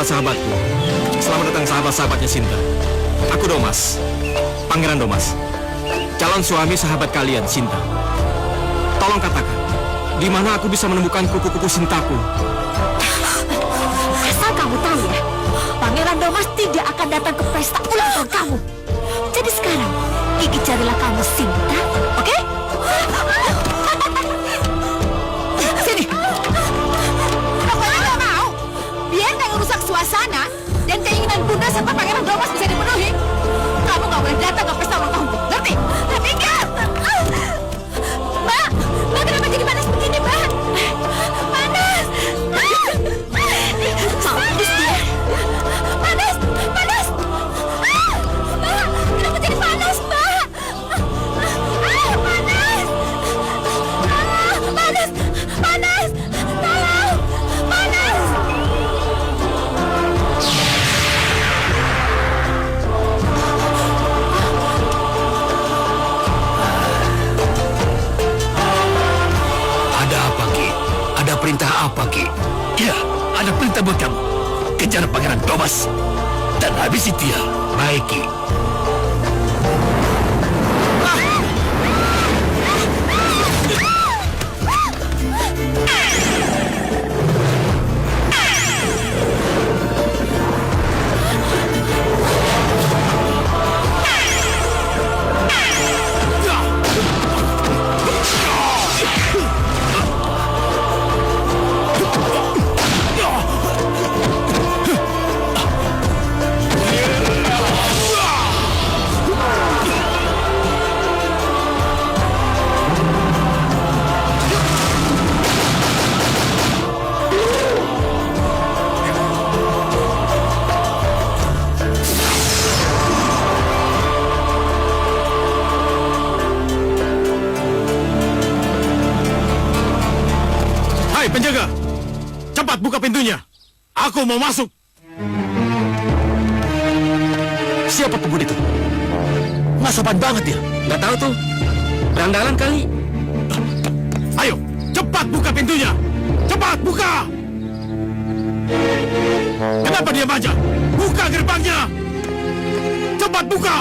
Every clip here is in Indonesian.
sahabat-sahabatku, selamat datang sahabat-sahabatnya Sinta. Aku Domas, Pangeran Domas, calon suami sahabat kalian, Sinta. Tolong katakan, di mana aku bisa menemukan kupu-kupu Sintaku? Asal kamu tahu ya, Pangeran Domas tidak akan datang ke pesta ulang tahun kamu. Jadi sekarang, Kiki carilah kamu Sinta, oke? Sini. Pokoknya nggak mau. Biar nggak ngerusak suasana dan keinginan Bunda serta Pangeran Domas bisa dipenuhi. Kamu nggak boleh datang ke pesta ulang tahunku, ngerti? Pikir. Mbak, kenapa jadi panas begini, Mbak? Panas. Panas dia. Panas. Mbak, kenapa jadi panas, Mbak? Panas. Tolong. Panas. Ada apa, Ki? Ada perintah apa, Ki? Ya, ada perintah buat kamu. Kejar Pangeran Domas dan habisi dia. Baik, Ki. Penjaga, cepat buka pintunya. Aku mau masuk. Siapa pemuda itu? Nggak sopan banget dia. Nggak tahu tuh. Berandalan kali. Ayo, cepat buka pintunya. Cepat buka. Kenapa diam aja? Buka gerbangnya. Cepat buka.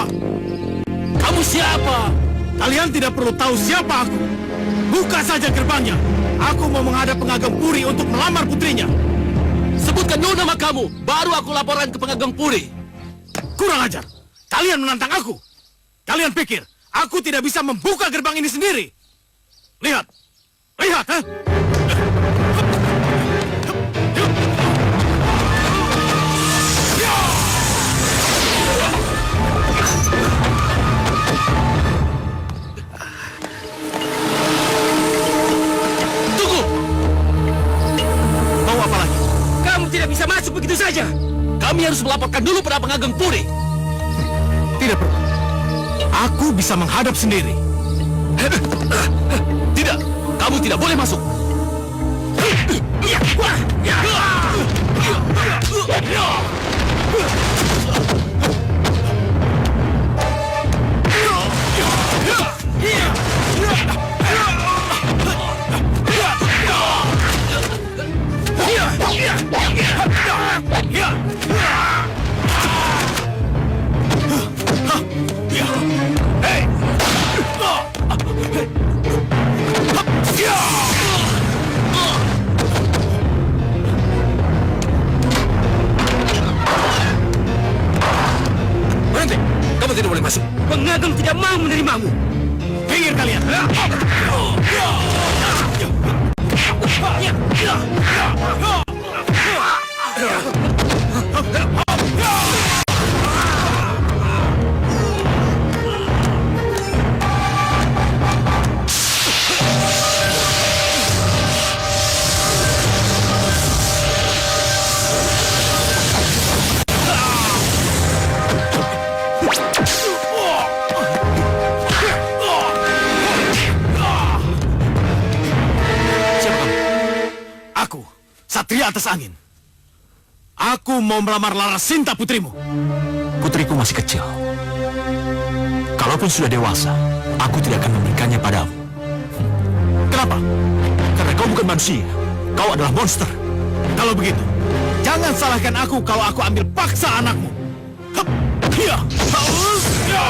Kamu siapa? Kalian tidak perlu tahu siapa aku. Buka saja gerbangnya. Aku mau menghadap pengagem Puri untuk melamar putrinya. Sebutkan dulu nama kamu, baru aku laporan ke pengagem Puri. Kurang ajar. Kalian menantang aku. Kalian pikir aku tidak bisa membuka gerbang ini sendiri? Lihat. Lihat, ha? Tidak bisa masuk begitu saja. Kami harus melaporkan dulu pada pengagem Puri. Tidak perlu. Aku bisa menghadap sendiri. Tidak, kamu tidak boleh masuk. Berhenti! Kamu tidak boleh masuk. Pengagem tidak mau menerimamu. Pinggir kalian! Satria atas angin. Aku mau melamar Lara Sinta putrimu. Putriku masih kecil. Kalaupun sudah dewasa, aku tidak akan memberikannya padamu. Kenapa? Karena kau bukan manusia. Kau adalah monster. Kalau begitu, Jangan salahkan aku kalau aku ambil paksa anakmu. Hup, hiya, haus, ya.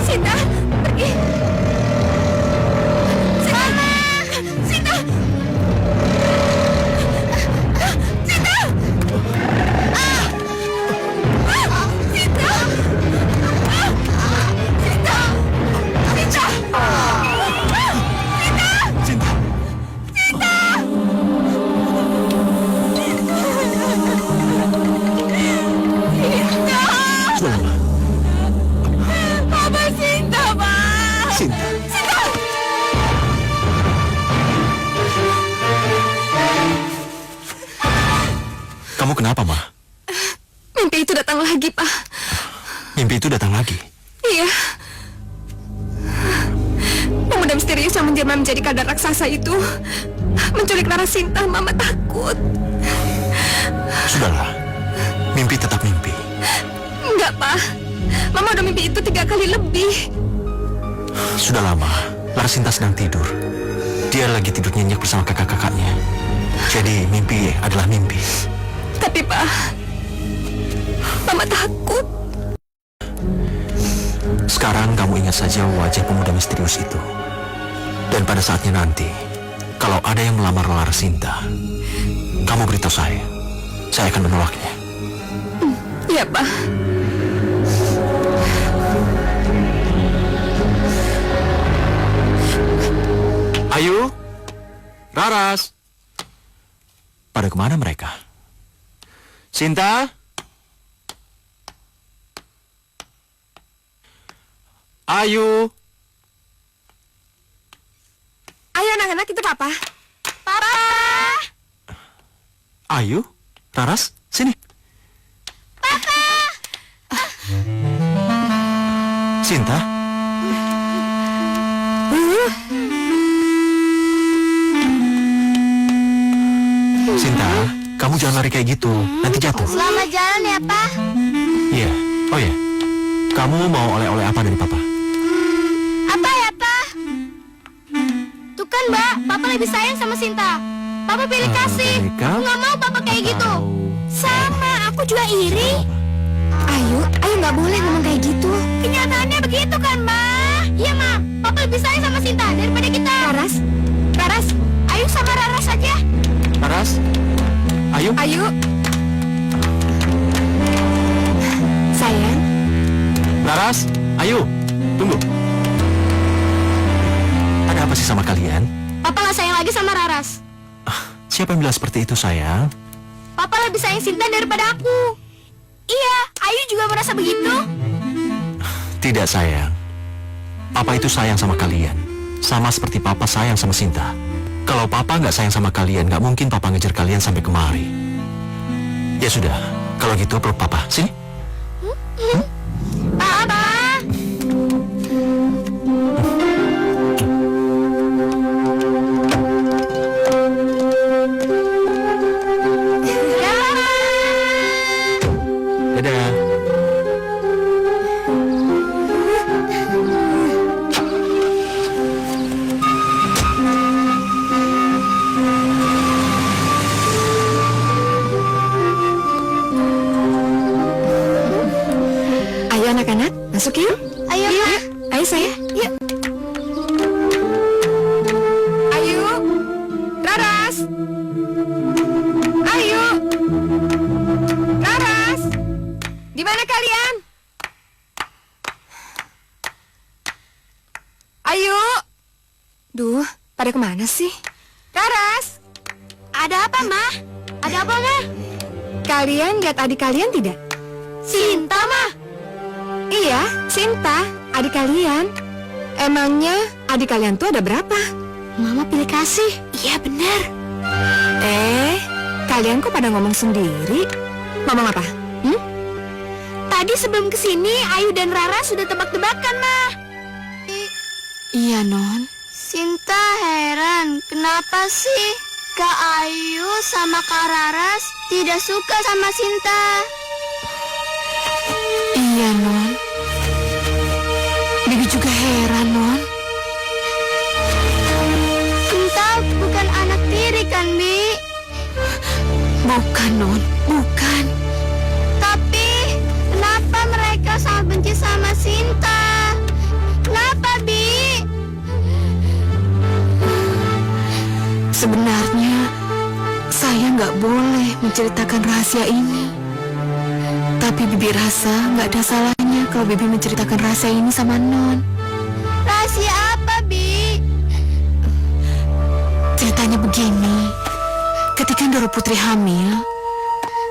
Sinta, pergi. Sinta. Sinta. Sinta. Sinta. Sinta. Cinta. Sudah lama. Papa Sinta, Pak. Cinta. Kamu kenapa, Ma? Mimpi itu datang lagi, Pak. Mimpi itu datang lagi. Iya. Pemuda misterius yang menjelma menjadi kadal raksasa itu menculik Lara Sinta. Mama takut. Sudahlah. Mimpi tetap mimpi. Enggak, Pak. Mama udah mimpi itu 3 kali lebih. Sudah lama. Larsinta sedang tidur. Dia lagi tidur nyenyak bersama kakak-kakaknya. Jadi mimpi adalah mimpi. Tapi, Pak, Mama takut. Sekarang kamu ingat saja wajah pemuda misterius itu. Dan pada saatnya nanti, kalau ada yang melamar Larsinta, kamu beritahu saya. Saya akan menolaknya. Iya, Pak. Ayu, Raras. Pada kemana mereka? Sinta? Ayu. Ayo anak-anak, itu Papa. Papa. Ayu, Raras, sini. Papa. Sinta? Sinta, kamu jangan lari kayak gitu. Nanti jatuh. Selamat jalan ya, Pak. Iya. Oh ya. Kamu mau oleh-oleh apa dari Papa? Apa ya, Pak? Tuh kan, Mbak, Papa lebih sayang sama Sinta. Papa pilih kasih. Mereka? Nggak mau Papa kayak gitu. Sama, aku juga iri. Ayo nggak boleh ngomong kayak gitu. Kenyataannya begitu kan, Mbak? Iya, Ma. Papa lebih sayang sama Sinta daripada kita. Raras, ayo sama Raras aja. Raras? Ayu? Ayo. Sayang. Laras? Ayu, tunggu. Ada apa sih sama kalian? Papa nggak sayang lagi sama Raras. Siapa yang bilang seperti itu, sayang? Papa lebih sayang Sinta daripada aku. Iya, Ayu juga merasa begitu. Tidak, sayang. Papa itu sayang sama kalian. Sama seperti Papa sayang sama Sinta. Kalau Papa nggak sayang sama kalian, nggak mungkin Papa ngejar kalian sampai kemari. Ya sudah, kalau gitu peluk Papa. Sini. Papa. Dadah. Ayo anak-anak, masuk yuk. Ayo, Ma. Ayo saya. Yuk. Ayo. Raras. Ayo. Raras. Di mana kalian? Ayo. Duh, pada kemana sih? Raras. Ada apa, Ma? Ada apa, Ma? Kalian lihat adik kalian tidak? Sinta, Ma. Iya, Sinta, adik kalian. Emangnya adik kalian tuh ada berapa? Mama pilih kasih. Iya, benar. Kalian kok pada ngomong sendiri? Ngomong apa? Tadi sebelum kesini, Ayu dan Rara sudah tebak-tebakan, Ma. Iya, Non. Sinta heran, kenapa sih Kak Ayu sama Kak Raras tidak suka sama Sinta? Iya, Non. Bibi juga heran, Non. Sinta bukan anak tiri kan, Bi? Bukan, Non. Bukan. Tapi kenapa mereka sangat benci sama Sinta? Kenapa, Bi? Sebenarnya, saya nggak boleh menceritakan rahasia ini. Tapi Bibi rasa nggak ada salahnya kalau Bibi menceritakan rahasia ini sama Non. Rahasia apa, Bi? Ceritanya begini. Ketika Doro Putri hamil,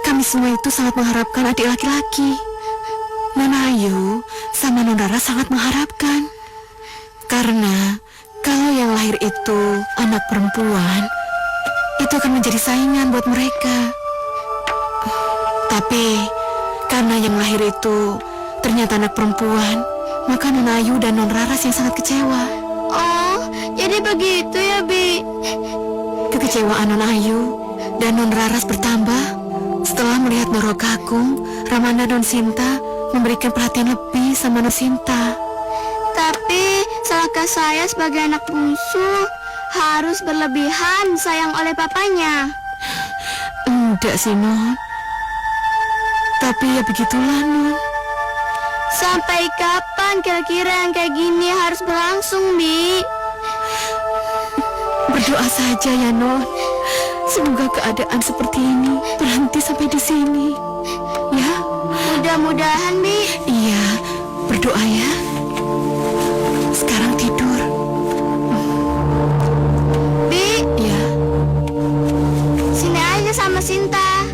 kami semua itu sangat mengharapkan adik laki-laki. Nona Ayu sama Non Rara sangat mengharapkan. Karena kalau yang lahir itu anak perempuan, itu akan menjadi saingan buat mereka. Tapi karena yang lahir itu ternyata anak perempuan, maka Nona Ayu dan Non Raras yang sangat kecewa. Oh, jadi begitu ya, Bi? Kekecewaan Non Ayu dan Non Raras bertambah setelah melihat Doro Kakung, Ramanda dan Sinta memberikan perhatian lebih sama Non Sinta. Tapi salahkah saya sebagai anak bungsu harus berlebihan sayang oleh papanya? Enggak sih, Non. Tapi ya begitulah, Non. Sampai kapan kira-kira yang kayak gini harus berlangsung, Bi? Berdoa saja ya, Non. Semoga keadaan seperti ini berhenti sampai di sini. Ya? Mudah-mudahan, Bi. Iya, berdoa ya. Sekarang tidur. Bi, Ya, sini aja sama Sinta.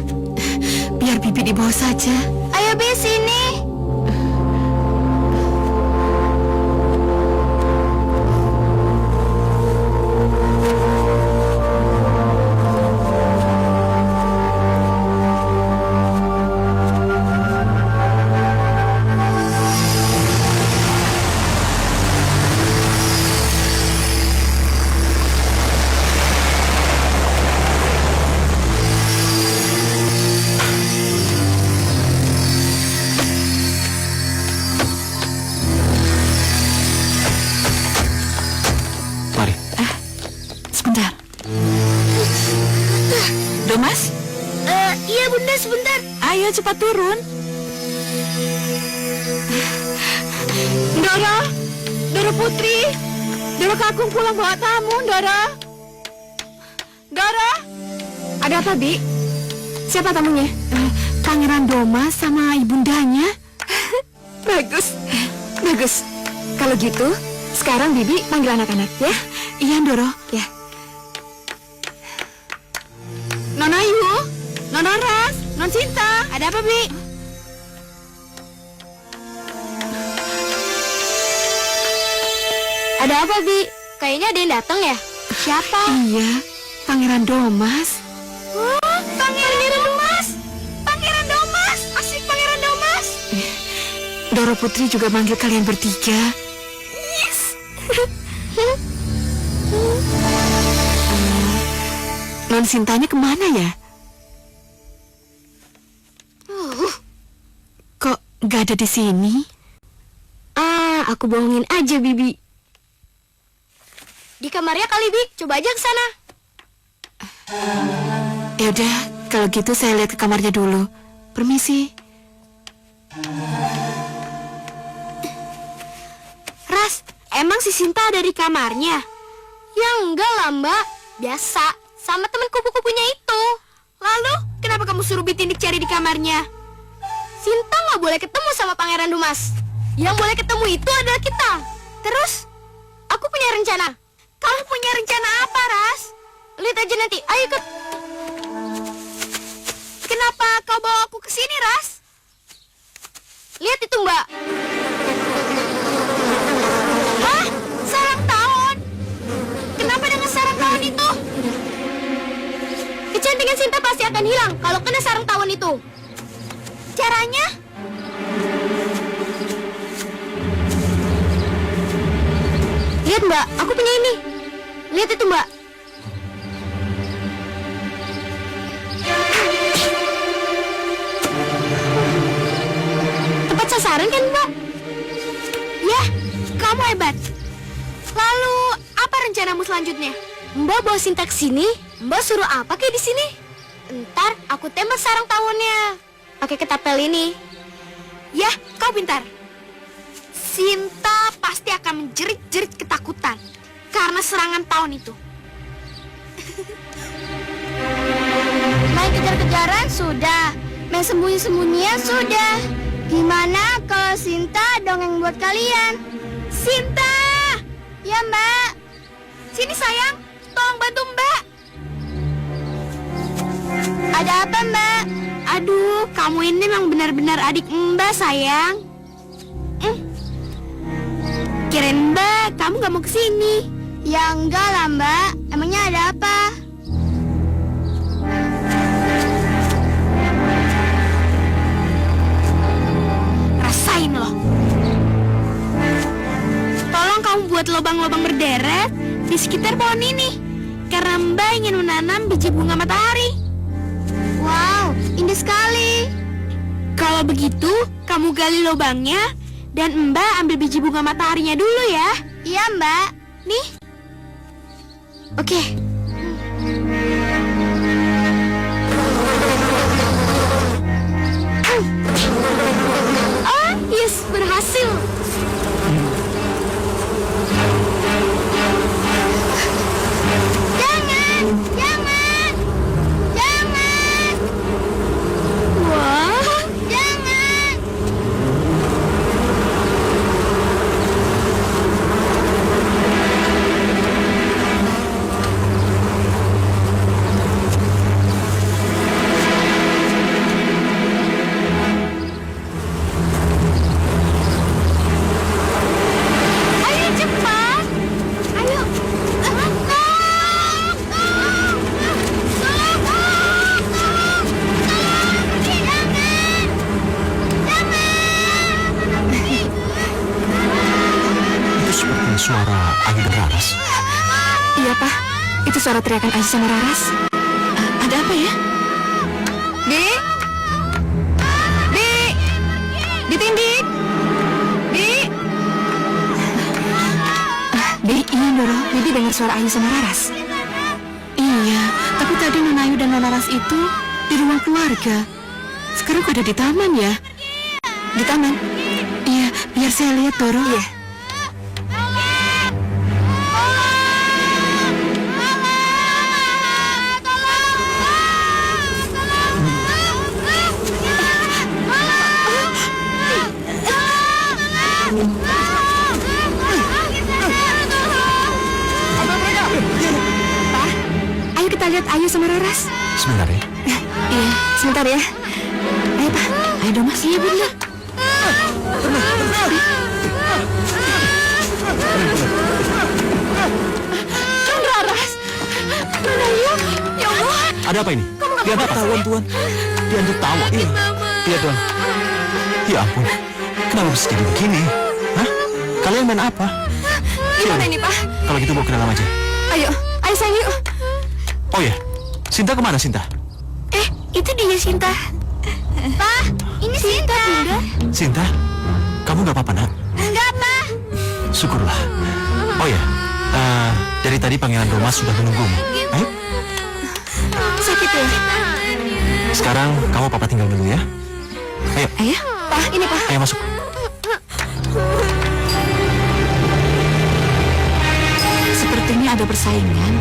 biar Bibi di bawah saja. Ayo, Bi, sini. Mari. Sebentar. Domas, Iya, Bunda, sebentar. ayo cepat turun. Doro Putri, Doro Kakung pulang bawa tamu, Doro. Ada apa, Bi? Siapa tamunya? Pangeran Domas sama ibundanya. Bagus. Kalau gitu, sekarang Bibi panggil anak-anak ya. Iya, Doro. Ya. Non Ayu, Non Raras, Non Sinta, ada apa, Bi? Ada apa, Bi? Kayaknya ada yang datang ya? Siapa? Iya, Pangeran Domas. Wah, Pangeran Domas! Pangeran Domas! Asik Pangeran Domas! Doro Putri juga manggil kalian bertiga. Non Sintanya kemana ya? Kok nggak ada di sini? Aku bohongin aja, Bibi. Di kamarnya kali, Bi. Coba aja ke sana. Ya udah, kalau gitu saya lihat ke kamarnya dulu. Permisi. Ras, emang si Sinta ada di kamarnya? Ya enggak lah, Mbak. Biasa, sama teman kupu-kupunya itu. Lalu, kenapa kamu suruh Bitindik cari di kamarnya? Sinta nggak boleh ketemu sama Pangeran Dumas. Yang boleh ketemu itu adalah kita. Terus, aku punya rencana. Kamu punya rencana apa, Ras? Lihat aja nanti. Ayo ikut. Kenapa kau bawa aku ke sini, Ras? Lihat itu, Mbak. Hah? Sarang tawon? Kenapa dengan sarang tawon itu? akan hilang kalau kena sarang tawon itu. Caranya? Lihat Mbak, aku punya ini. Lihat itu Mbak. Tepat sasaran kan Mbak? Ya, kamu hebat. Lalu, apa rencanamu selanjutnya? Mbak bawa Sinta ke sini. Mbak suruh apa kayak di sini? Ntar aku tembak sarang tawonnya pakai ketapel ini. Ya, kau pintar. Sinta pasti akan menjerit-jerit ketakutan karena serangan tawon itu. Main kejar-kejaran sudah, main sembunyi-sembunyian sudah. Gimana kalau Sinta dongeng buat kalian? Sinta! Ya Mbak. Sini sayang, tolong bantu Mbak. Ada apa Mbak? Aduh, kamu ini memang benar-benar adik Mbak sayang. Kirain Mbak, kamu gak mau kesini. Ya enggak lah Mbak, emangnya ada apa? Rasain loh. Tolong kamu buat lubang-lubang berderet di sekitar pohon ini, karena Mbak ingin menanam biji bunga matahari. Wow, indah sekali. Kalau begitu, kamu gali lubangnya dan Mbak ambil biji bunga mataharinya dulu ya. Iya Mbak. Nih. Oke. Oh, yes, berhasil. Jangan, jangan, jangan. Wah, jangan. Ayo cepat. Ayo. Itu seperti suara Ayu dan Raras. Iya, Pak. Itu suara teriakan Ayu sama Raras. Ada apa ya? Di? Di? Ditindik? Di? Di, iya Doro. Bibi dengar suara Ayu sama Raras. Iya, tapi tadi Nona Ayu dan Nona Raras itu di ruang keluarga. Sekarang kok ada di taman ya? Di taman? Iya, biar saya lihat Doro. Iya. Pak, ayo kita lihat Ayu sama Raras. Sebentar ya. Iya, sebentar ya. Ayo Pak, ayo dong Mas. Iya Bunda. Kan Raras. Mana Ayu? Ya Allah. Ada apa ini? Dia apa Tawon, Tuan. Diantuk tawon. Iya, Tuan. Ya ampun. Kenapa bisa jadi begini? Hah? Kalian main apa? Gimana ini Pak? Kalau gitu bawa ke dalam aja. Ayo, ayo sayang yuk. Oh ya, Sinta kemana Sinta? Itu dia Sinta. Pak, ini Sinta. Bunda. Sinta, kamu gak apa-apa nak? Enggak, Pak. Syukurlah. Oh ya, dari tadi Pangeran Domas sudah menunggumu. Ayo, Sakit ya? sekarang kamu papa tinggal dulu ya. Ayo, Ayo, Pak, ini Pak. ayo masuk. Sepertinya ada persaingan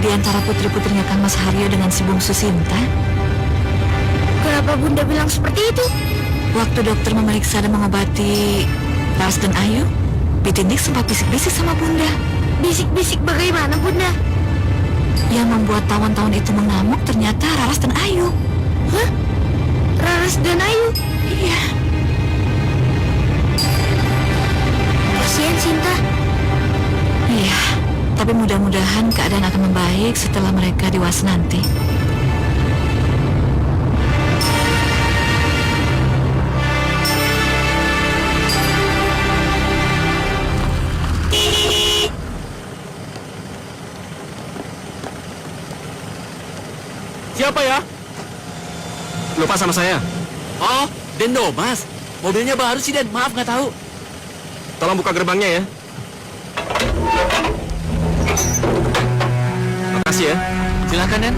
di antara putri-putrinya Kang Mas Haryo dengan si bungsu Sinta. Kenapa Bunda bilang seperti itu? Waktu dokter memeriksa dan mengobati Raras dan Ayu, Bitindik sempat bisik-bisik sama Bunda. Bisik-bisik bagaimana, Bunda? Yang membuat tawon-tawon itu mengamuk ternyata Raras dan Ayu. Hah? Raras dan Ayu? Iya. Kasihan Sinta. Iya, tapi mudah-mudahan keadaan akan membaik setelah mereka dewasa nanti. Siapa ya? Lupa sama saya. Oh, Den Domas. Mobilnya baru sih, Den. Maaf, nggak tahu. Tolong buka gerbangnya ya. Makasih ya. Silakan, Den.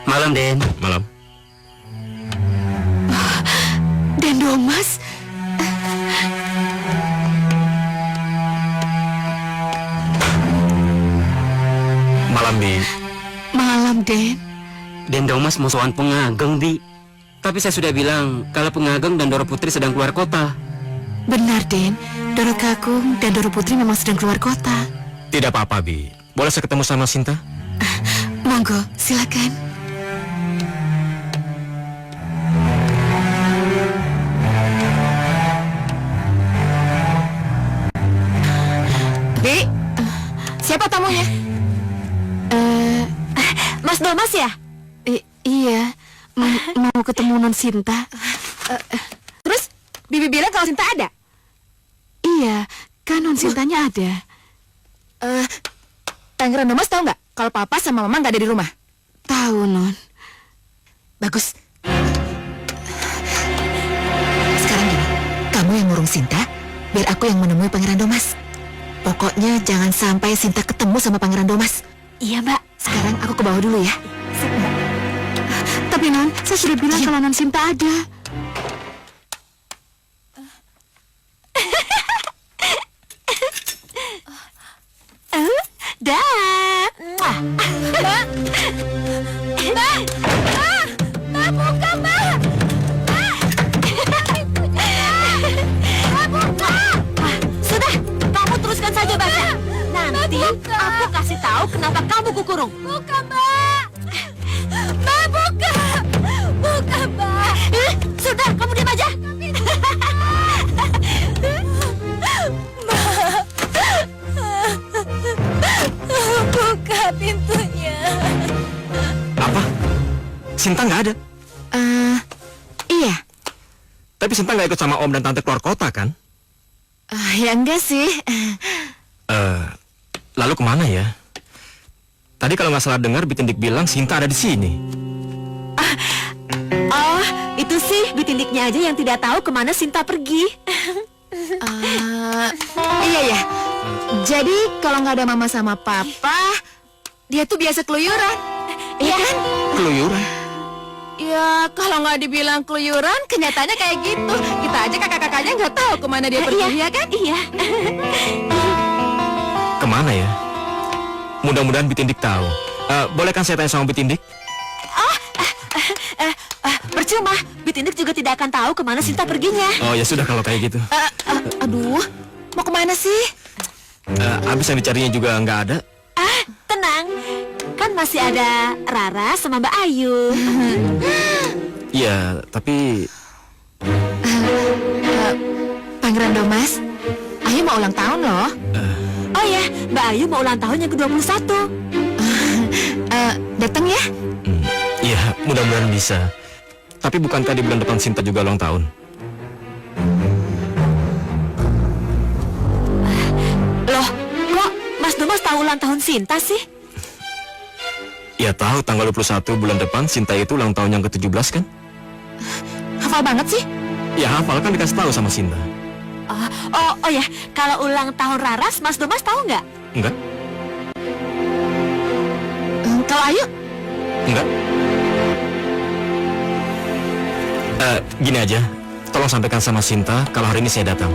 Malam, Den. Malam. Den Domas. Malam, Bi. Malam, Den. Den Domas mau sowan Pengageng, Bi. Tapi saya sudah bilang kalau Pengageng dan Doro Putri sedang keluar kota. Benar, Den. Doro Kakung dan Doro Putri memang sedang keluar kota. Tidak apa-apa, Bi. Boleh saya ketemu sama Sinta? Monggo, silakan. Bi, siapa tamunya? Mas Domas ya? Iya, mau ketemu Non Sinta. Terus, Bibi bilang kalau Sinta ada? Iya, kan Non Sintanya ada. Pangeran Domas tahu nggak kalau Papa sama Mama nggak ada di rumah? Tahu, Non. Bagus. Sekarang gini, kamu yang ngurung Sinta, biar aku yang menemui Pangeran Domas. Pokoknya jangan sampai Sinta ketemu sama Pangeran Domas. Iya, Mbak. Sekarang aku ke bawah dulu ya. Tapi Non, saya sudah bilang kalau Non Sinta ada. Dah. Mbak. Mbak. Mbak. Mbak, buka, Mbak. Mbak, buka. Sudah, kamu teruskan saja baca. Nanti aku kasih tahu kenapa kamu kukurung. Buka, Mbak. Mbak, buka. Buka, Mbak. Sudah, kamu diam aja. Buka pintunya. Apa? Sinta nggak ada? Iya. Tapi Sinta nggak ikut sama Om dan Tante keluar kota, kan? Ya enggak sih. Lalu kemana ya? Tadi kalau nggak salah dengar, Bitindik bilang Sinta ada di sini. Oh, itu sih Bitindiknya aja yang tidak tahu kemana Sinta pergi. Iya ya. Jadi kalau nggak ada Mama sama Papa, dia tuh biasa keluyuran. Iya kan? Keluyuran. Ya kalau nggak dibilang keluyuran, kenyataannya kayak gitu. Kita aja kakak-kakaknya nggak tahu kemana dia pergi, ya kan? Iya. Kemana ya? Mudah-mudahan Bitindik tahu. Boleh kan saya tanya sama Bitindik? Percuma, Bitindik juga tidak akan tahu kemana Sinta perginya. Oh ya sudah kalau kayak gitu. Aduh, mau kemana sih? Abis yang dicarinya juga nggak ada. Tenang, kan masih ada Rara sama Mbak Ayu. Iya, tapi Pangeran Domas, Ayu mau ulang tahun loh. Oh ya, Mbak Ayu mau ulang tahun yang ke-21. Datang ya? iya mudah-mudahan bisa. Tapi bukankah di bulan depan Sinta juga ulang tahun? Loh, kok Mas Domas tahu ulang tahun Sinta sih? Ya tahu tanggal 21 bulan depan Sinta itu ulang tahun yang ke-17 kan? Hafal banget sih. Ya hafal kan dikasih tahu sama Sinta. Oh ya, kalau ulang tahun Raras, Mas Domas tahu nggak? Enggak? Kalau Ayu? Enggak? Gini aja, tolong sampaikan sama Sinta kalau hari ini saya datang.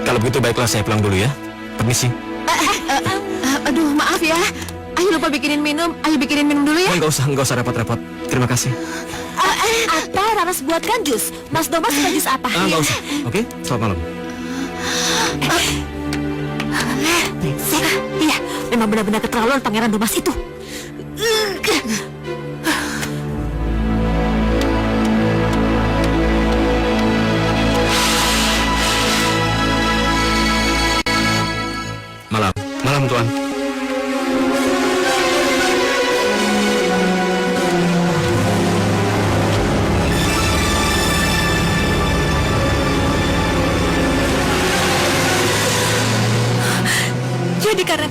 Kalau begitu baiklah saya pulang dulu ya. Permisi. Aduh, maaf ya. Ayu lupa bikinin minum. Ayu bikinin minum dulu ya. Enggak usah repot-repot. Terima kasih. Atau Raras buatkan jus. Mas Domas suka jus apa? Enggak usah. Oke, selamat malam. Iya, memang benar-benar keterlaluan Pangeran Domas itu. Malam, Tuan.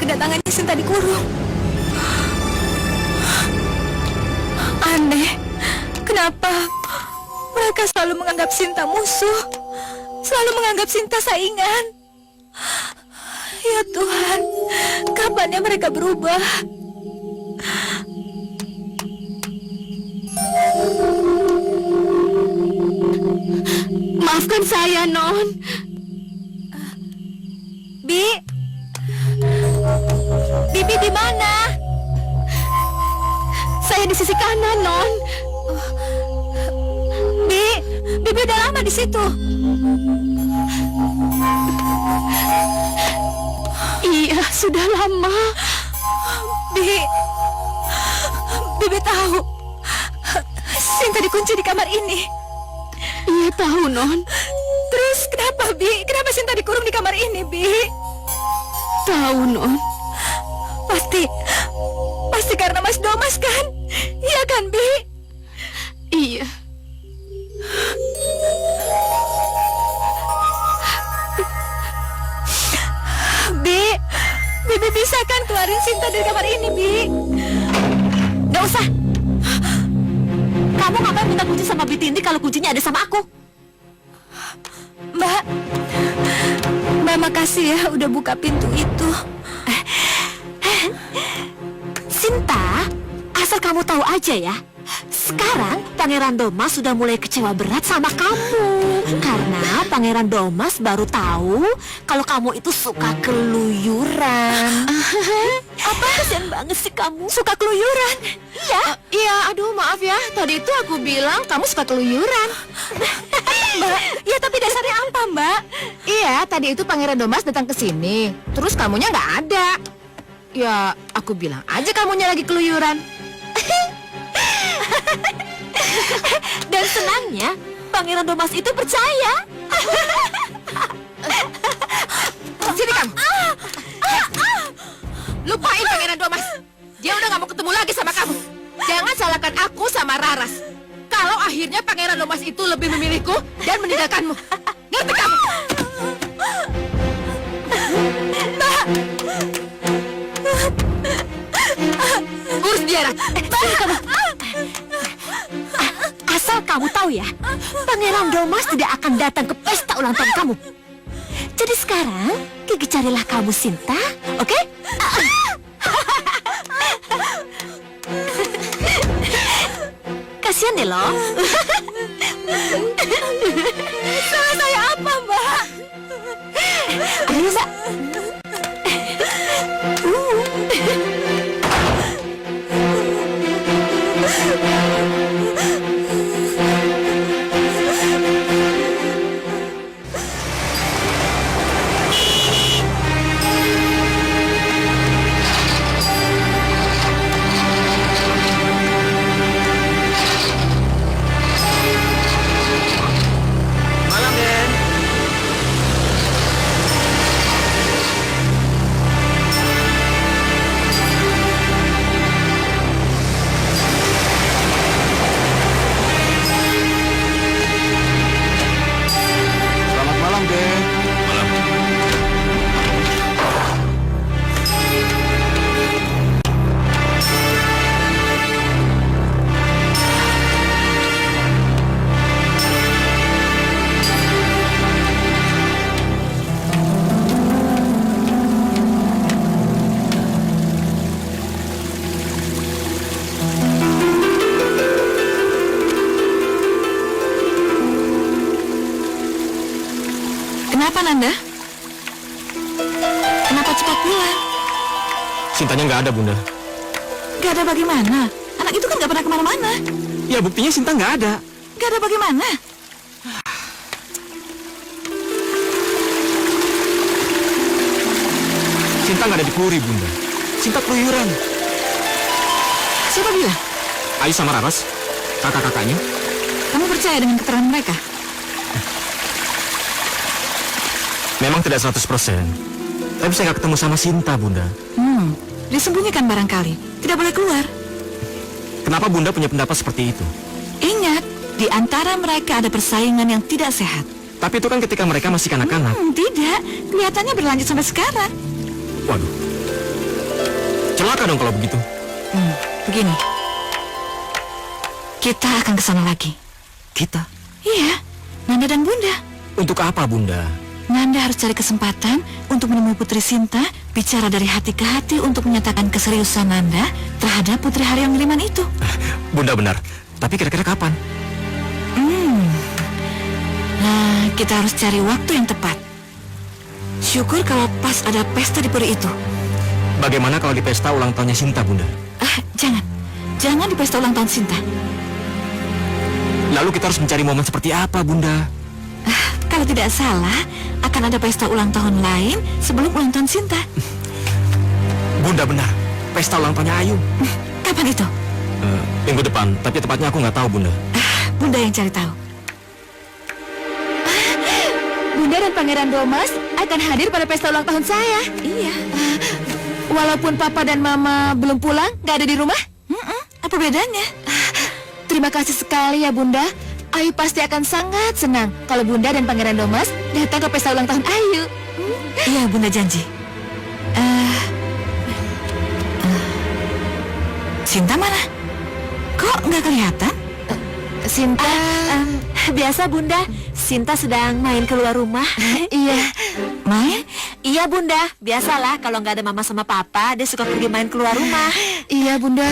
tidak tangannya Sinta dikurung. Aneh, kenapa mereka selalu menganggap Sinta musuh, selalu menganggap Sinta saingan. Ya Tuhan, kapannya mereka berubah? Maafkan saya, Non. Bibi di mana? Saya di sisi kanan, Non. Bibi udah lama di situ. Iya, sudah lama. Bibi tahu Sinta dikunci di kamar ini. Iya, tahu, Non. Terus kenapa, Bi? Kenapa Sinta dikurung di kamar ini, Bi? Tahu, Non. Pasti karena Mas Domas kan? Iya kan, Bi? Iya. Bibi bisa kan keluarin Sinta dari kamar ini, Bi? Gak usah. Kamu ngapain minta kunci sama Bitindi kalau kuncinya ada sama aku? Mbak makasih ya udah buka pintu itu. Sinta, asal kamu tahu aja ya. Sekarang Pangeran Domas sudah mulai kecewa berat sama kamu. Karena Pangeran Domas baru tahu kalau kamu itu suka keluyuran. Apa? Kasian banget sih kamu. Suka keluyuran? Iya. Iya, aduh maaf ya. Tadi itu aku bilang kamu suka keluyuran. Mbak, ya tapi dasarnya apa, Mbak? Iya, tadi itu Pangeran Domas datang ke sini. Terus kamunya nggak ada. Ya, aku bilang aja kamunya lagi keluyuran. Dan senangnya Pangeran Domas itu percaya. Sini kamu. Lupain Pangeran Domas. Dia udah nggak mau ketemu lagi sama kamu. Jangan salahkan aku sama Raras. Kalau akhirnya Pangeran Domas itu lebih memilihku dan meninggalkanmu. Ngerti kamu? Urus dia, Rat. Asal kamu tahu ya, Pangeran Domas tidak akan datang ke pesta ulang tahun kamu. Jadi sekarang, Kiki carilah kamu Sinta, oke? Kasian deh lo. Salah saya apa, Mbak? Ayo, Mbak. Malam, Den. Selamat malam, Den. Kenapa, Nanda? Kenapa cepat pulang? Sintanya nggak ada, Bunda. Gak ada bagaimana? Anak itu kan gak pernah kemana-mana. Ya, buktinya Sinta nggak ada. Gak ada bagaimana? Sinta nggak ada di Puri, Bunda. Sinta keluyuran. Siapa bilang? Ayu sama Raras, kakak-kakaknya. Kamu percaya dengan keterangan mereka? Memang tidak 100%. Tapi saya nggak ketemu sama Sinta, Bunda. Disembunyikan barangkali. Tidak boleh keluar. Kenapa Bunda punya pendapat seperti itu? Ingat, di antara mereka ada persaingan yang tidak sehat. Tapi itu kan ketika mereka masih kanak-kanak. Tidak. Kelihatannya berlanjut sampai sekarang. Waduh, Celaka dong kalau begitu. Begini. Kita akan ke sana lagi. Kita? Iya, Nanda dan Bunda. Untuk apa, Bunda? Nanda harus cari kesempatan untuk menemui Putri Sinta, bicara dari hati ke hati untuk menyatakan keseriusan Nanda terhadap Putri Hari yang Ngiriman itu. Bunda benar. Tapi kira-kira kapan? Nah, kita harus cari waktu yang tepat. Syukur kalau pas ada pesta di puri itu. Bagaimana kalau di pesta ulang tahunnya Sinta, Bunda? Jangan. Jangan di pesta ulang tahun Sinta. Lalu kita harus mencari momen seperti apa, Bunda? Kalau tidak salah, akan ada pesta ulang tahun lain sebelum ulang tahun Sinta. Bunda benar. Pesta ulang tahunnya Ayu. Kapan itu? Minggu depan, tapi tepatnya aku nggak tahu, Bunda. Bunda yang cari tahu. Bunda dan Pangeran Domas akan hadir pada pesta ulang tahun saya. Iya. Walaupun Papa dan Mama belum pulang, nggak ada di rumah? Apa bedanya? Terima kasih sekali ya Bunda. Ayu pasti akan sangat senang kalau Bunda dan Pangeran Domas datang ke pesta ulang tahun Ayu. Iya, Bunda janji. Sinta mana? Kok nggak kelihatan? Sinta, biasa Bunda. Sinta sedang main keluar rumah. Iya. Main? Iya Bunda, biasalah kalau nggak ada Mama sama Papa, dia suka pergi main keluar rumah. Iya Bunda.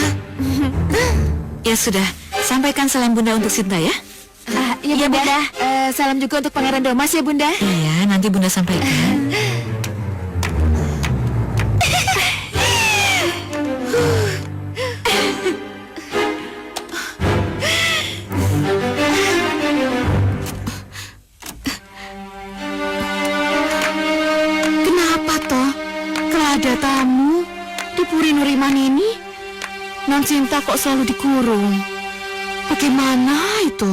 Ya sudah, sampaikan salam Bunda untuk Sinta ya. Iya Bunda. Salam juga untuk Pangeran Domas ya Bunda. Iya, nanti Bunda sampaikan. Kenapa toh? Kalau ada tamu di Puri Nuriman ini, Non Sinta kok selalu dikurung? Bagaimana itu?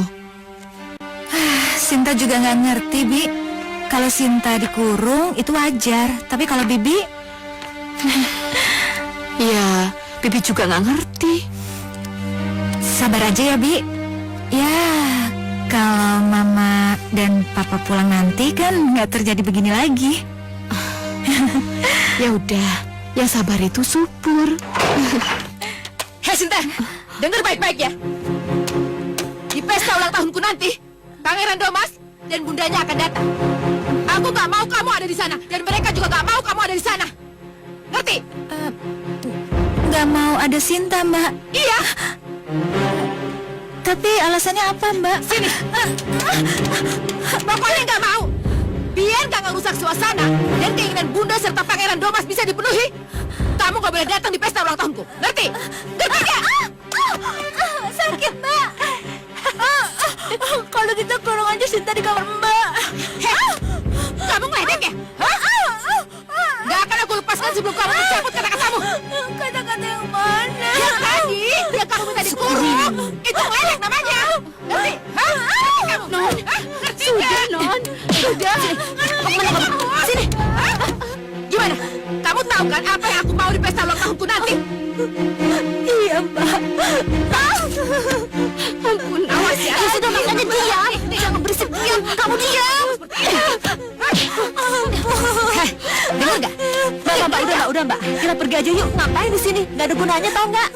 Sinta juga nggak ngerti, Bi. Kalau Sinta dikurung itu wajar, tapi kalau Bibi, ya Bibi juga nggak ngerti. Sabar aja ya, Bi. Ya, kalau Mama dan Papa pulang nanti kan nggak terjadi begini lagi. Ya udah, yang sabar itu subur. Hei Sinta, dengar baik-baik ya. Di pesta ulang tahunku nanti, Pangeran Domas dan bundanya akan datang. Aku gak mau kamu ada di sana, dan mereka juga gak mau kamu ada di sana. Ngerti? Nggak mau ada Sinta, Mbak. Iya. Tapi alasannya apa, Mbak? Sini. Pokoknya gak mau. Biar gak ngerusak suasana dan keinginan bunda serta Pangeran Domas bisa dipenuhi, kamu gak boleh datang di pesta ulang tahunku. Ngerti? Ngerti gak? Sakit, Mbak. Kalau gitu kurung aja Sinta di kamar Mbak. Hei, kamu ngeledek ya? Hah? Gak akan aku lepaskan sebelum kamu mencabut kata-katamu. Kata-kata yang mana? Yang tadi, yang kamu minta dikurung, itu ngeledek namanya. Ngerti? Hah? Ngerti kamu? Non. Hah? Ngerti? Sudah, Non. Sudah. Kemana kamu? Sini. Hah? Gimana? Kamu tahu kan apa yang aku mau di pesta ulang tahunku nanti? Iya, Mbak. Ampun, awas ya. Sudah makanya diam. Jangan berisik, diam. Kamu diam. Heh, dengar nggak? Mbak, udah mbak. Kita pergi aja yuk. Ngapain di sini? Nggak ada gunanya tau nggak?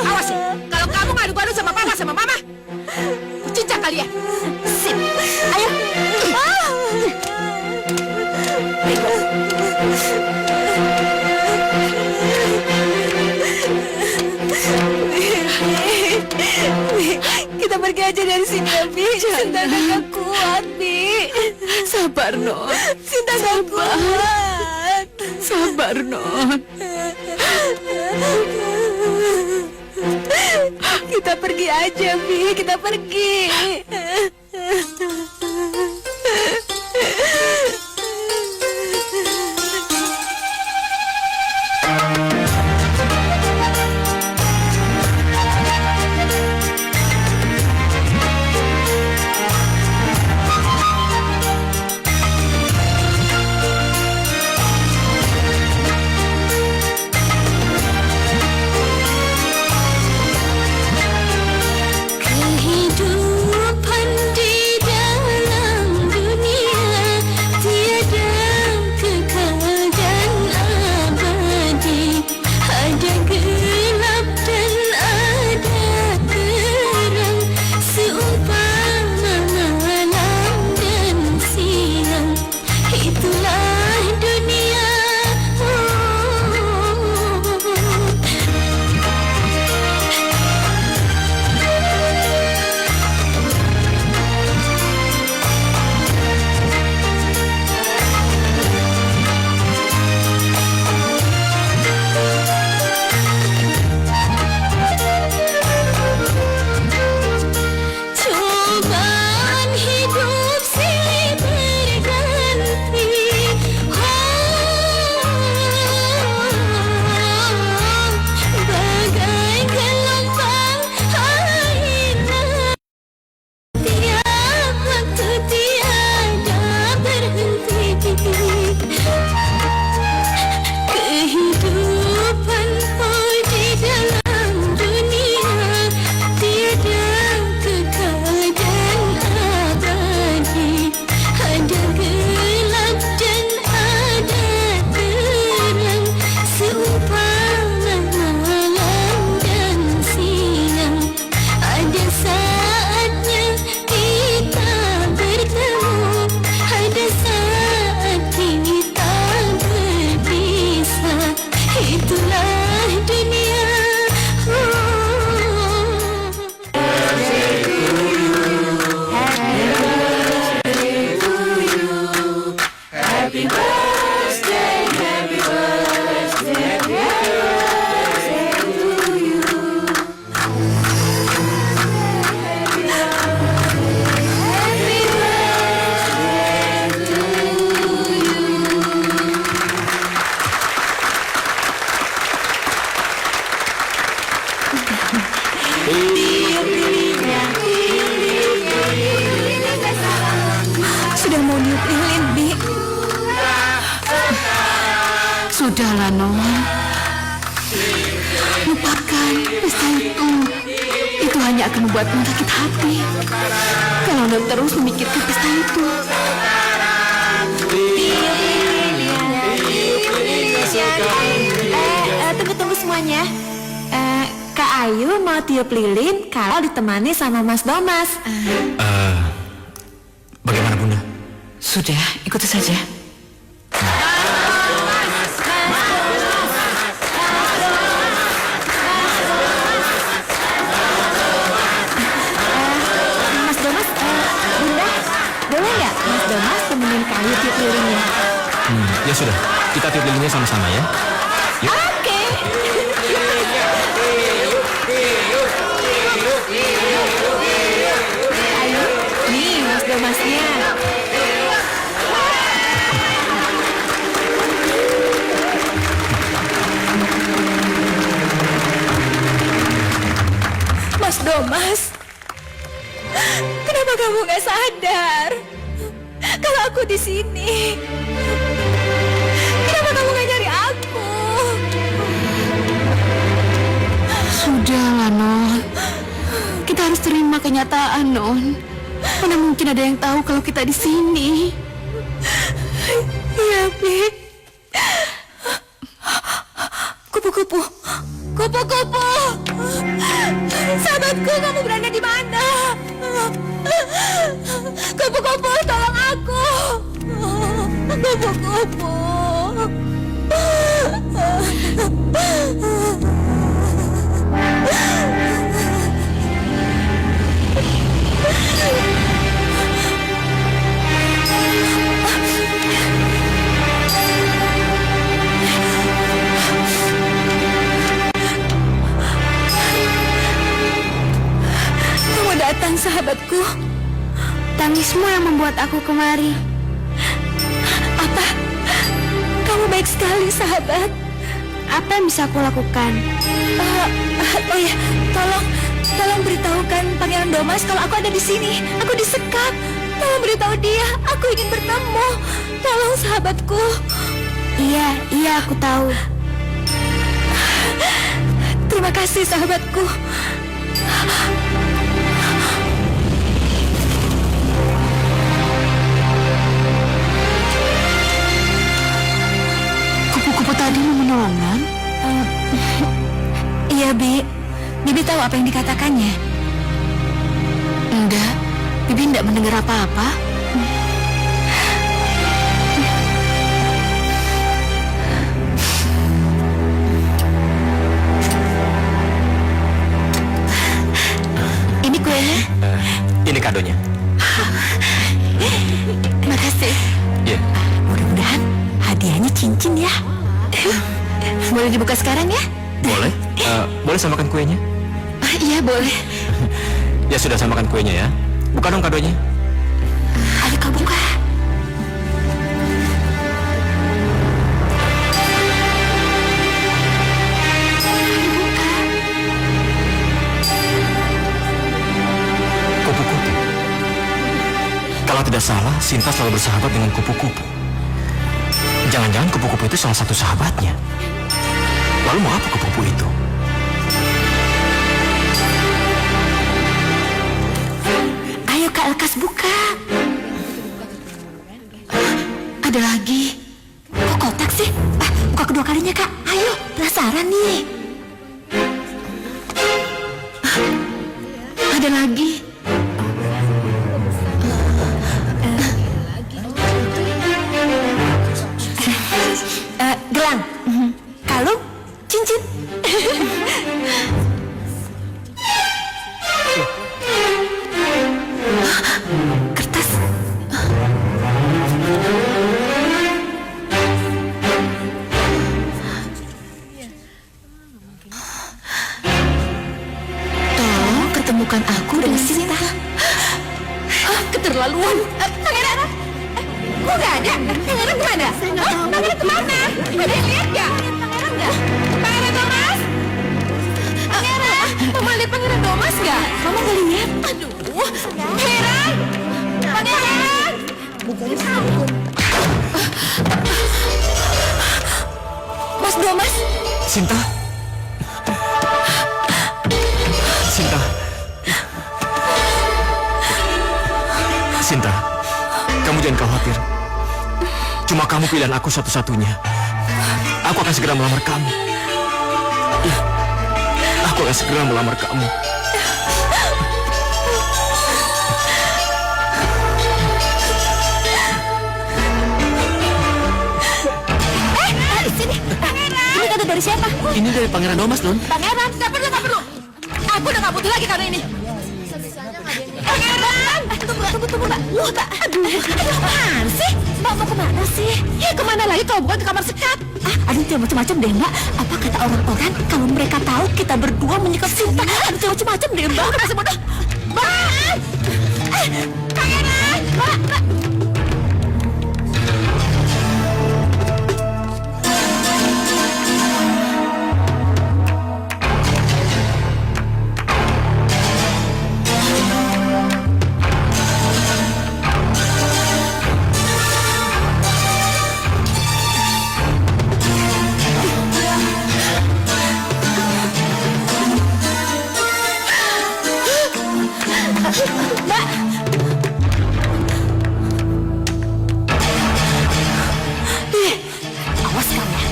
Awas ya. Kalau kamu ngadu-ngadu sama papa sama mama, cincang kalian. Sip. Ayo. Kita pergi aja dari sini ya, Bi. Sinta gak kuat, Bi. Sabar, Non. Sinta gak kuat. Sabar, Non. Kita pergi aja, Bi. Kita pergi. Kehidupan di dalam Dia mau niup lilin, Bi. Sudahlah, Non. Lupakan pesta itu. Itu hanya akan membuatmu sakit hati. Kalau Non terus memikirkan pesta itu. Tunggu semuanya. Kak Ayu mau tiup lilin kalau ditemani sama Mas Domas. Bagaimana Bunda? Sudah, ikuti saja. Mas Domas, Bunda, boleh nggak Mas Domas temenin Kak Ayu tiup lilinnya? Ya sudah, kita tiup lilinnya sama-sama ya. Yuk. Oke. Ayo, nih Mas Domasnya. Mas Domas, kenapa kamu nggak sadar kalau aku di sini? Kenapa kamu nggak nyari aku? Sudahlah, Non. Kita harus terima kenyataan, Non. Mana mungkin ada yang tahu kalau kita di sini? Iya, Bi. Kupu-kupu, kupu-kupu. Sahabatku, kamu berada di mana? Kupu-kupu, tolong aku. Kupu-kupu. Kamu datang, sahabatku. Tangismu yang membuat aku kemari. Apa? Kamu baik sekali, sahabat. Apa yang bisa aku lakukan? Oh ya, tolong beritahukan Pangeran Domas kalau aku ada di sini. Aku disekap. Tolong beritahu dia, aku ingin bertemu. Tolong, sahabatku. Iya, aku tahu. Terima kasih, sahabatku. Kupu-kupu tadi mau menolong, Non? Iya, Bibi tahu apa yang dikatakannya. Enggak, Bibi tidak mendengar apa-apa. Ini kuenya. Ini kadonya. Makasih. Iya. Mudah-mudahan hadiahnya cincin ya. Boleh dibuka sekarang ya? Boleh? Boleh samakan kuenya? Iya, boleh. Ya sudah, samakan kuenya ya. Buka dong kadonya. Ayo kau buka. Kupu-kupu. Kalau tidak salah, Sinta selalu bersahabat dengan kupu-kupu. Jangan-jangan kupu-kupu itu salah satu sahabatnya. Lalu mau apa kupu-kupu itu? Ayo Kak Lekas buka. Ada lagi. Kok kotak sih? Buka kedua kalinya Kak. Ayo, penasaran nih. Ada lagi. Gelang, kalung, cincin. Kertas. Tolong ketemukan aku dengan Sinta. Keterlaluan. Pangeran, kok nggak ada? Pangeran kemana? Pangeran kemana? Ada yang lihat nggak? Pangeran nggak? Pangeran Domas? Pangeran, Mama lihat Pangeran Domas nggak? Mama nggak lihat. Aduh, Pangeran, Pangeran, Sinta? Sinta? Sinta, kamu jangan khawatir. Cuma kamu pilihan aku satu-satunya. Aku akan segera melamar kamu. Ya, aku akan segera melamar kamu. Ini kado dari siapa? Ini dari Pangeran Domas, Don. Pangeran, nggak perlu. Aku udah nggak butuh lagi kado ini. Pangeran! Tunggu, Mbak. Mbak, aduh, apaan sih? Mbak mau kemana sih? Ya kemana lagi kalau bukan ke kamar sekat? Aduh, jangan macam-macam deh, Mbak. Apa kata orang-orang kalau mereka tahu kita berdua menyekap Sinta? Aduh, jangan macam-macam deh, Mbak. Aku masih bodoh. Mbak! Pangeran! Mbak! Awas kamu ya.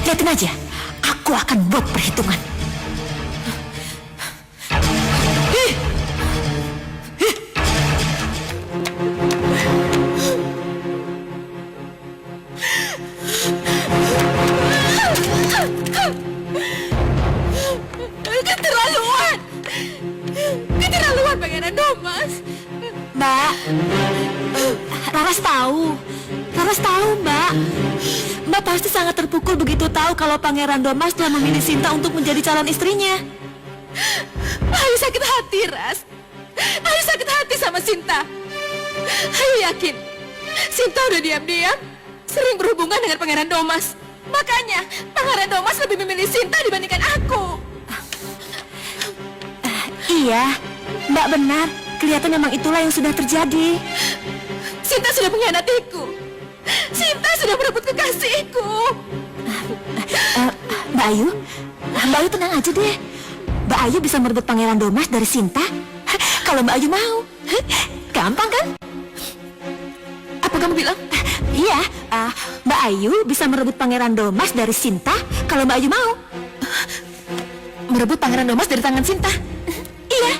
Lihatin aja. Aku akan buat perhitungan. Keterlaluan Pangeran Domas. Mbak, Laras tahu, Mbak. Mbak pasti sangat terpukul begitu tahu kalau Pangeran Domas telah memilih Sinta untuk menjadi calon istrinya. Ayu sakit hati, Ras. Ayu sakit hati sama Sinta. Ayu yakin Sinta udah diam-diam sering berhubungan dengan Pangeran Domas. Makanya Pangeran Domas lebih memilih Sinta dibandingkan aku. Iya, Mbak benar. Kelihatan memang itulah yang sudah terjadi. Sinta sudah mengkhianatiku. Sinta sudah merebut kekasihku. Mbak Ayu tenang aja deh. Mbak Ayu bisa merebut Pangeran Domas dari Sinta. Kalau Mbak Ayu mau. Gampang kan? Apa kamu bilang? Iya, Mbak Ayu bisa merebut Pangeran Domas dari Sinta kalau Mbak Ayu mau. Merebut Pangeran Domas dari tangan Sinta? Iya.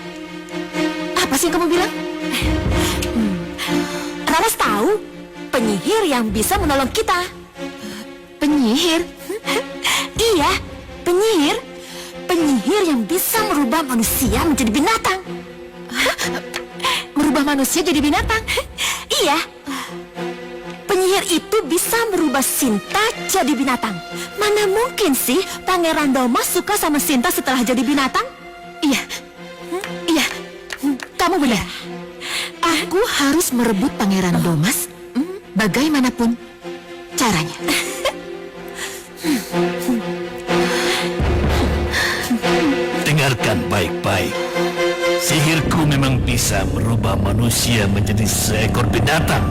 Apa sih yang kamu bilang? Laras tahu penyihir yang bisa menolong kita. Penyihir? Iya, penyihir. Penyihir yang bisa merubah manusia menjadi binatang. Merubah manusia jadi binatang? Iya. Penyihir itu bisa merubah Sinta jadi binatang. Mana mungkin sih Pangeran Domas suka sama Sinta setelah jadi binatang? Iya. Iya. Kamu benar. Aku harus merebut Pangeran Domas bagaimanapun caranya. Dengarkan baik-baik. Sihirku memang bisa merubah manusia menjadi seekor binatang.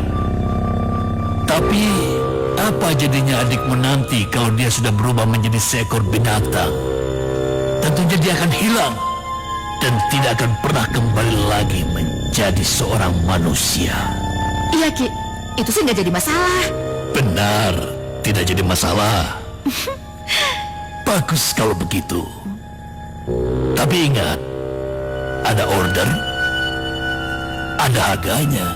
Tapi apa jadinya adikmu nanti kalau dia sudah berubah menjadi seekor binatang? Tentunya dia akan hilang dan tidak akan pernah kembali lagi menjadi seorang manusia. Iya, Ki. Itu sih nggak jadi masalah. Benar, tidak jadi masalah. Bagus kalau begitu. Tapi ingat, ada order, ada harganya.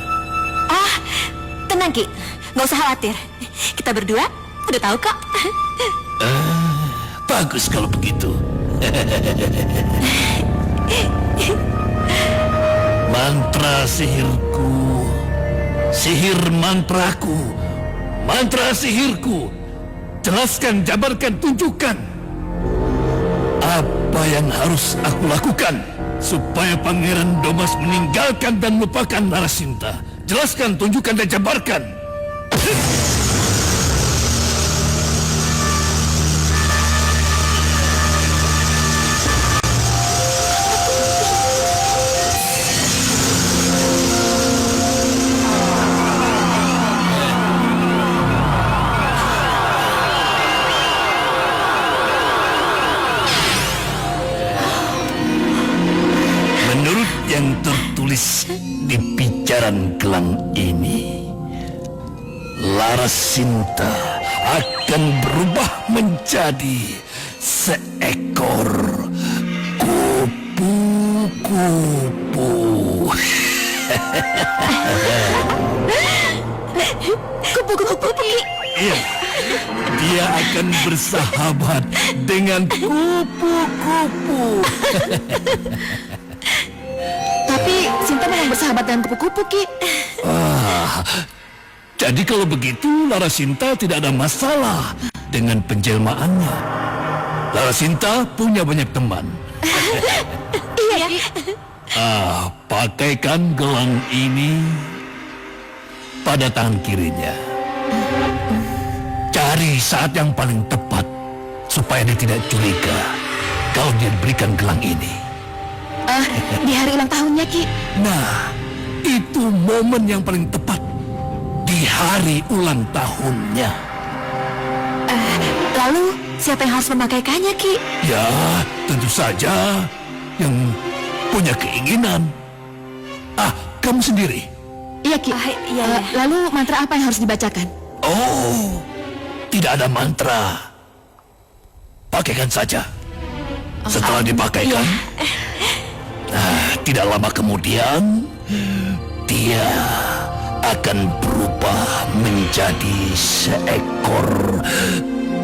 Tenang Ki, nggak usah khawatir. Kita berdua udah tahu kok. Bagus kalau begitu. Mantra sihirku, sihir mantraku, mantra sihirku. Jelaskan, jabarkan, tunjukkan. Apa yang harus aku lakukan supaya Pangeran Domas meninggalkan dan melupakan Narasinta? Jelaskan, tunjukkan, dan jabarkan. Pangeran gelang ini, Larasinta akan berubah menjadi seekor kupu-kupu. Kupu-kupu. Iya, dia akan bersahabat dengan kupu-kupu. Tapi Sinta memang bersahabat dengan kupu-kupu, Ki. Jadi kalau begitu, Larasinta tidak ada masalah dengan penjelmaannya. Larasinta punya banyak teman. Iya, Ki. Pakaikan gelang ini pada tangan kirinya. Cari saat yang paling tepat supaya dia tidak curiga kalau dia diberikan gelang ini. Di hari ulang tahunnya, Ki. Nah, itu momen yang paling tepat di hari ulang tahunnya. Lalu, siapa yang harus memakaikannya, Ki? Ya, tentu saja yang punya keinginan. Kamu sendiri. Iya, Ki. Iya. Lalu mantra apa yang harus dibacakan? Oh, tidak ada mantra. Pakaikan saja. Setelah dipakaikan, tidak lama kemudian, dia akan berubah menjadi seekor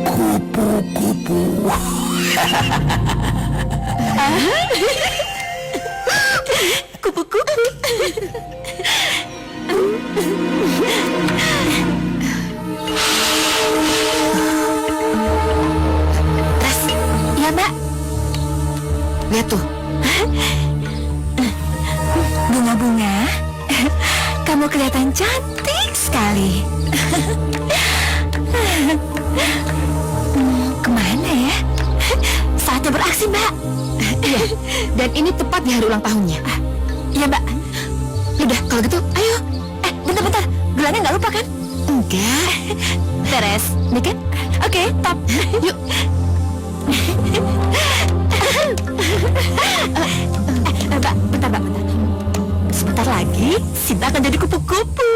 kupu-kupu. Kupu-kupu. Iya, Mbak. Lihat tuh. Bunga-bunga, kamu kelihatan cantik sekali. Kemana ya? Saatnya beraksi, Mbak. Iya, dan ini tepat di hari ulang tahunnya. Iya, Mbak. Yaudah, kalau gitu, ayo. Bentar-bentar. Gelangnya nggak lupa kan? Enggak. Beres. Ini kan? Oke, top. Yuk. Mbak, bentar. Sebentar lagi, Sinta akan jadi kupu-kupu.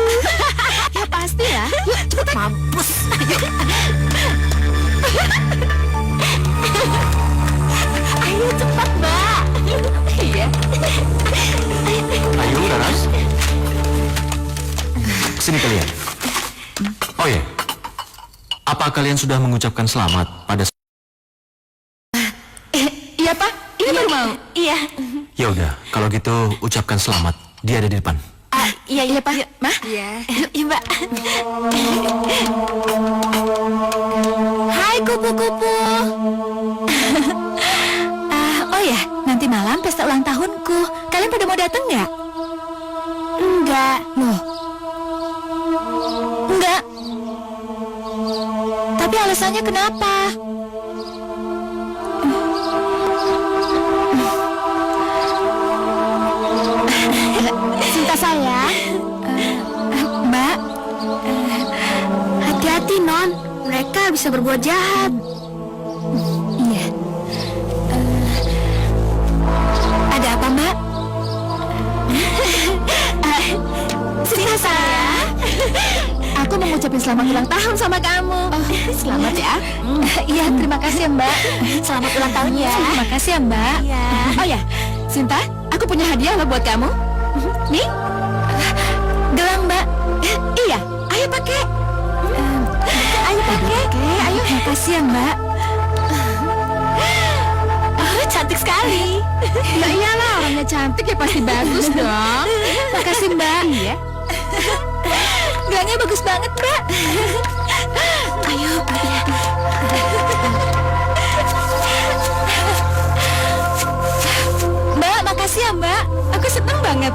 Ya pasti ya. Yuk, cepetan. Mampus. Ayo cepat, Mbak. Iya. Ayo, Laras. Sini kalian. Oh ya, apa kalian sudah mengucapkan selamat pada... Iya, Pak. Ini baru mau. Iya. Ya udah, kalau gitu ucapkan selamat. Dia ada di depan. Iya, Pak. Mah? Iya, Mbak. Hai, kupu-kupu. Oh ya, nanti malam pesta ulang tahunku. Kalian pada mau datang nggak? Enggak. Loh. Enggak. Tapi alasannya kenapa? Cinta saya. Mbak, Hati-hati, Non. Mereka bisa berbuat jahat. iya. Ada apa, Mbak? Cinta saya. Aku mau ngucapin selamat ulang tahun sama kamu. Selamat ya. Iya, terima kasih ya, Mbak. Selamat ulang tahun ya. Terima kasih ya, Mbak. Iya. Oh ya, Sinta, aku punya hadiah loh buat kamu. Nih, Gelang, Mbak. iya, ayo pakai. Ayo pakai. Ayo. Makasih ya, Mbak. Oh, cantik sekali. Ya iyalah, orangnya cantik ya pasti bagus dong. Makasih, Mbak. Iya. Gelangnya bagus banget, Mbak. Ayo. Mbak, makasih ya, Mbak. Aku seneng banget.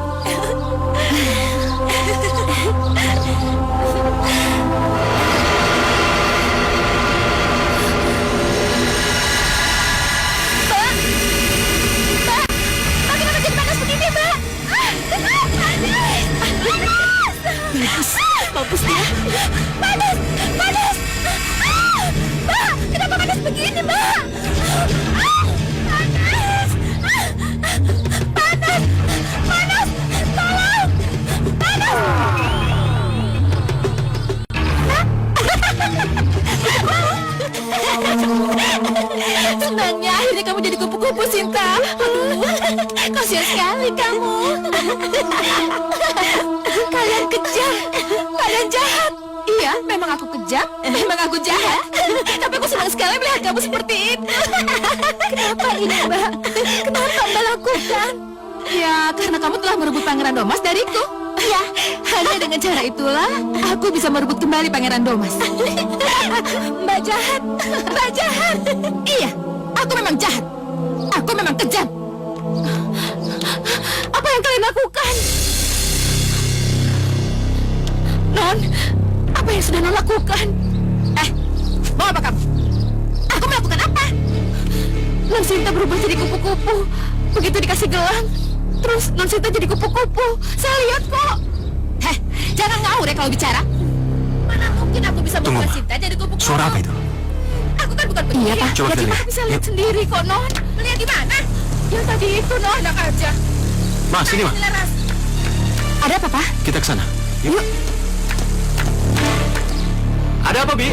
Kenapa jadi panas begini, Mbak? Mampus dia. Panas! Panas! Mbak, kenapa panas begini, Mbak? Panas! Panas! Panas! Tolong! Panas! kamu jadi kupu-kupu, Sinta. Aduh, kasihan sekali kamu. Kalian kejam, kalian jahat. Iya, memang aku kejam, memang aku jahat. Tapi aku senang sekali melihat kamu seperti itu. Kenapa ini, Mbak? Kenapa Mbak lakukan? Ya, karena kamu telah merebut Pangeran Domas dariku. Ya, hanya dengan cara itulah aku bisa merebut kembali Pangeran Domas. Mbak jahat, Mbak jahat. Iya, aku memang jahat. Aku memang kejam. Apa yang kalian lakukan? Non, apa yang sudah Non lakukan? Mau apa kamu? Aku melakukan apa? Non Sinta berubah jadi kupu-kupu. Begitu dikasih gelang, terus Non Sinta jadi kupu-kupu. Saya lihat kok. Jangan ngawur ya kalau bicara. Mana mungkin aku bisa Tunggu, membuat Ma. Sinta jadi kupu-kupu? Suara apa itu? Aku kan bukan penyihir. Iya, Pak. Coba Ya kita gimana lihat. bisa lihat sendiri kok, Non? Lihat di mana? Ya tadi itu, Non. Enak aja. Ma, sini, Ma. Laras. Ada apa, Pak? Kita ke sana. Yuk. Ada apa, Bi?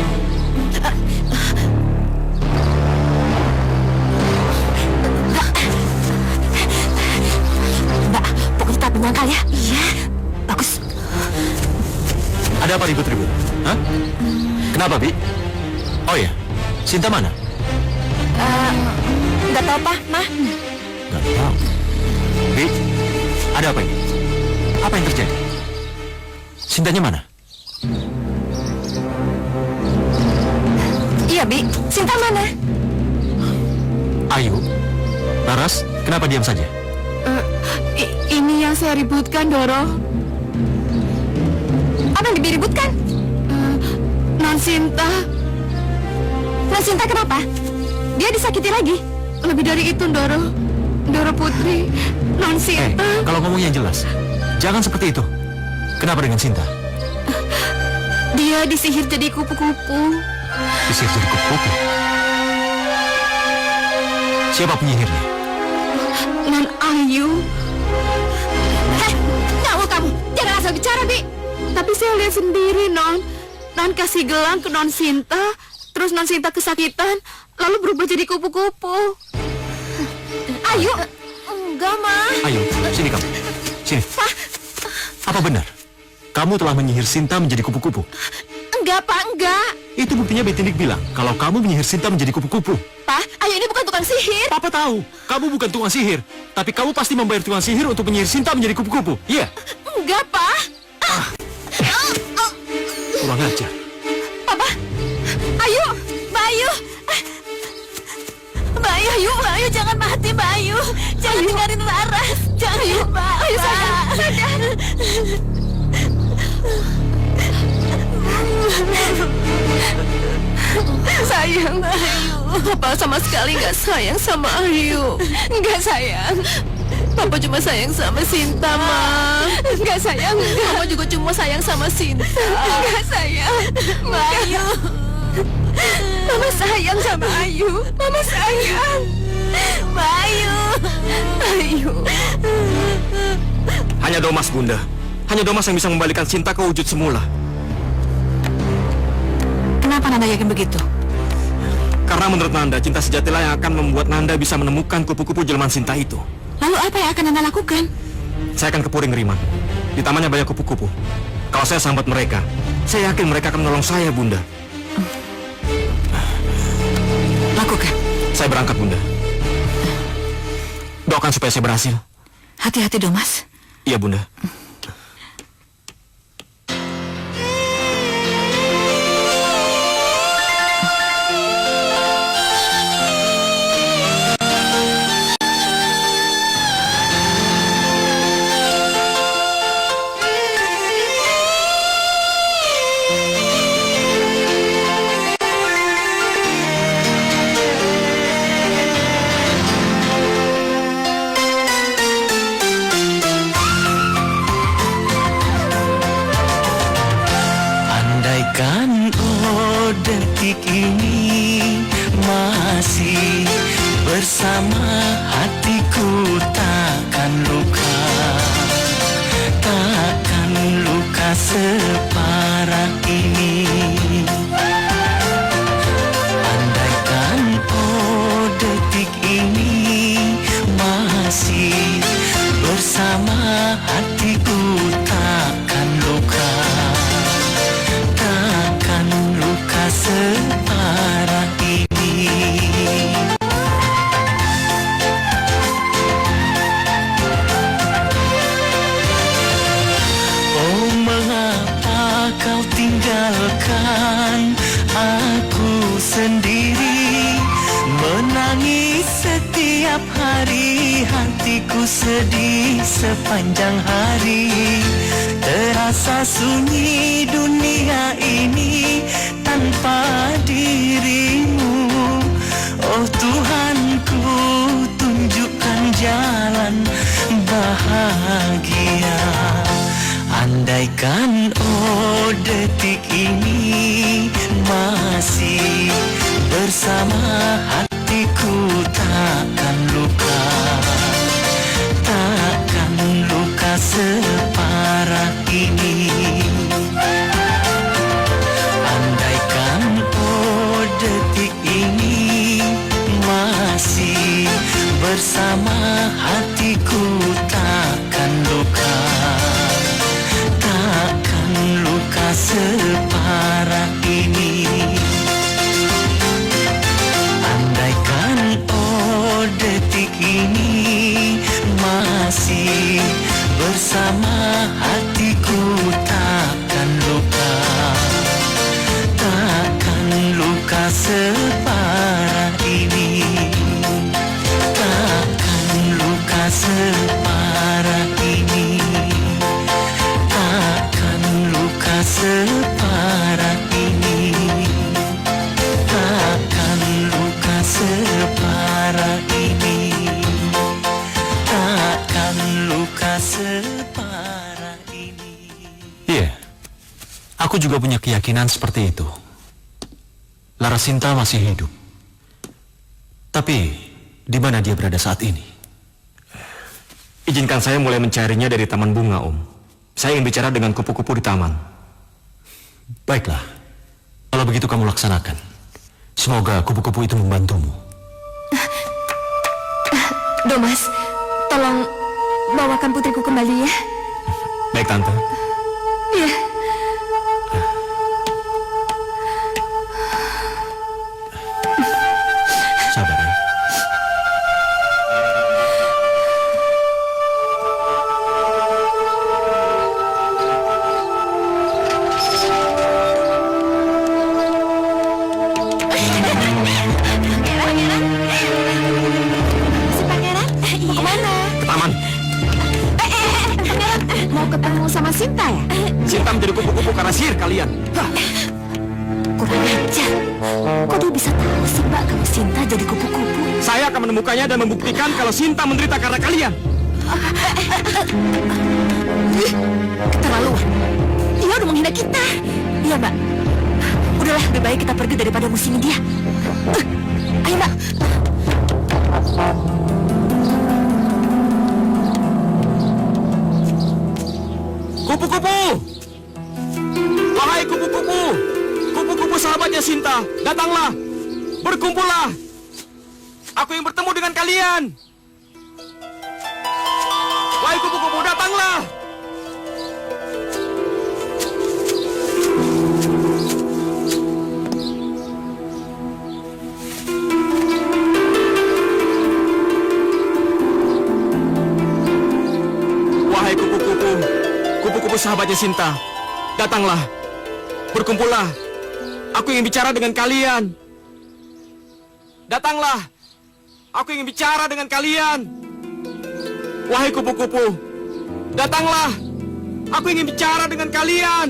Mbak, pokoknya tak menyangkal ya. Iya. Bagus. Ada apa ribut-ribut? Hah? Kenapa, Bi? Oh ya, Sinta mana? Nggak tahu, Pak, Mah. Gak tahu. Bi, ada apa ini? Apa yang terjadi? Sintanya mana? Iya, Bi. Sinta mana? Ayu? Laras, kenapa diam saja? Ini yang saya ributkan, Doro. Apa yang diributkan? Non Sinta. Non Sinta kenapa? Dia disakiti lagi? Lebih dari itu, Doro. Doro Putri. Non Sinta. Kalau ngomong yang jelas, jangan seperti itu. Kenapa dengan Sinta? Dia disihir jadi kupu-kupu. Disihir jadi kupu-kupu. Siapa penyihirnya? Non Ayu. Ngawur kamu. Jangan asal bicara, Bi. Tapi saya lihat sendiri, Non. Non kasih gelang ke Non Sinta, terus Non Sinta kesakitan, lalu berubah jadi kupu-kupu. Ayu. Enggak, Ma. Ayu, sini kamu. Sini. Apa benar? Kamu telah menyihir Sinta menjadi kupu-kupu? Enggak, Pak, enggak. Itu buktinya Betindik bilang kalau kamu menyihir Sinta menjadi kupu-kupu. Pak, Ayu ini bukan tukang sihir. Papa tahu, kamu bukan tukang sihir. Tapi kamu pasti membayar tukang sihir untuk menyihir Sinta menjadi kupu-kupu. Iya. Enggak, Pak. Kurang ajar. Papa. Ayu, Mbak Ayu. Mbak Ayu, Mbak Ayu, jangan mati, Mbak Ayu. Jangan tinggalin Laras. Jangan, Mbak. Ayu, sadar. Sayang, Ayu. Papa sama sekali nggak sayang sama Ayu. Nggak sayang. Papa cuma sayang sama Sinta, Ma. Nggak sayang. Mama juga cuma sayang sama Sinta. Nggak sayang. Mbak Ayu. Mama sayang sama Ayu. Mama sayang. Mbak Ayu. Ayu. Hanya Domas, Bunda. Hanya Domas yang bisa membalikan Sinta ke wujud semula. Kenapa Nanda yakin begitu? Karena menurut Nanda, cinta sejatilah yang akan membuat Nanda bisa menemukan kupu-kupu jelmaan Sinta itu. Lalu apa yang akan Nanda lakukan? Saya akan ke Puri Ngeriman. Di tamannya banyak kupu-kupu. Kalau saya sambat mereka, saya yakin mereka akan menolong saya, Bunda. Lakukan. Saya berangkat, Bunda. Doakan supaya saya berhasil. Hati-hati, Domas. Iya, Bunda. Andaikan oh detik ini masih bersama hatiku, takkan luka, takkan luka separah ini. Andaikan oh detik ini kau tinggalkan aku sendiri, menangis setiap hari, hatiku sedih sepanjang hari. Terasa sunyi dunia ini tanpa dirimu. Oh Tuhanku, tunjukkan jalan bahagia. Andaikan oh detik ini masih bersama, hatiku takkan luka, takkan luka separah ini. Andaikan oh detik ini masih bersama, hatiku takkan luka, takkan luka separah ini. Andaikan oh detik ini masih bersama, hatiku takkan luka, takkan luka separah ini, takkan luka separah ini, takkan luka separah ini, takkan luka separah ini, takkan luka separah ini. Iya, aku juga punya keyakinan seperti itu. Larasinta masih hidup. Tapi, di mana dia berada saat ini? Izinkan saya mulai mencarinya dari taman bunga, Om. Saya ingin bicara dengan kupu-kupu di taman. Baiklah, kalau begitu kamu laksanakan. Semoga kupu-kupu itu membantumu. Domas, tolong bawakan putriku kembali ya. Baik, Tante. Iya. Sabar ya. Si Pangeran, mau kemana? Ke taman. Pangeran, mau ketemu sama Sinta ya? Sinta menjadi kupu-kupu karena sihir kalian. Kurang ajar. Kok dia bisa tahu sih Mbak kalau Sinta jadi kupu-kupu? Saya akan menemukannya dan membuktikan kalau Sinta menderita karena kalian. Keterlaluan. Dia udah menghina kita. Iya Mbak. Udahlah, lebih baik kita pergi daripada musim dia. Ayo Mbak. Kupu-kupu! Wahai kupu-kupu! Kupu-kupu sahabatnya Sinta, datanglah! Berkumpullah! Aku ingin bertemu dengan kalian! Wahai kupu-kupu, datanglah! Wahai kupu-kupu, kupu-kupu sahabatnya Sinta, datanglah! Berkumpullah! Aku ingin bicara dengan kalian! Datanglah! Aku ingin bicara dengan kalian! Wahai kupu-kupu, datanglah! Aku ingin bicara dengan kalian!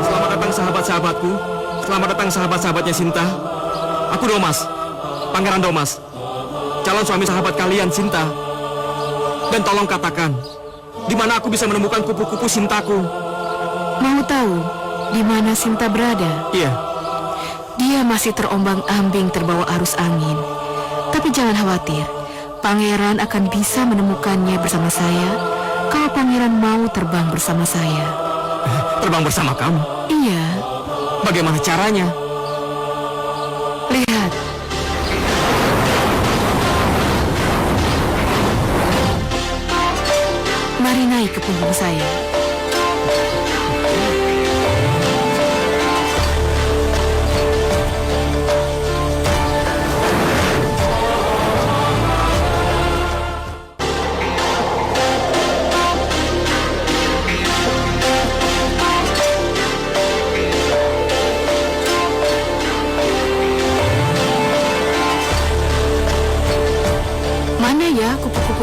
Selamat datang sahabat-sahabatku. Selamat datang sahabat-sahabatnya Sinta. Aku Domas, Pangeran Domas, calon suami sahabat kalian Sinta. Dan tolong katakan, di mana aku bisa menemukan kupu-kupu Sintaku? Mau tahu di mana Sinta berada? Iya, Dia masih terombang-ambing terbawa arus angin. Tapi jangan khawatir, Pangeran akan bisa menemukannya bersama saya kalau Pangeran mau terbang bersama saya. terbang bersama kamu. Iya, Bagaimana caranya? lihat. Mari naik ke punggung saya.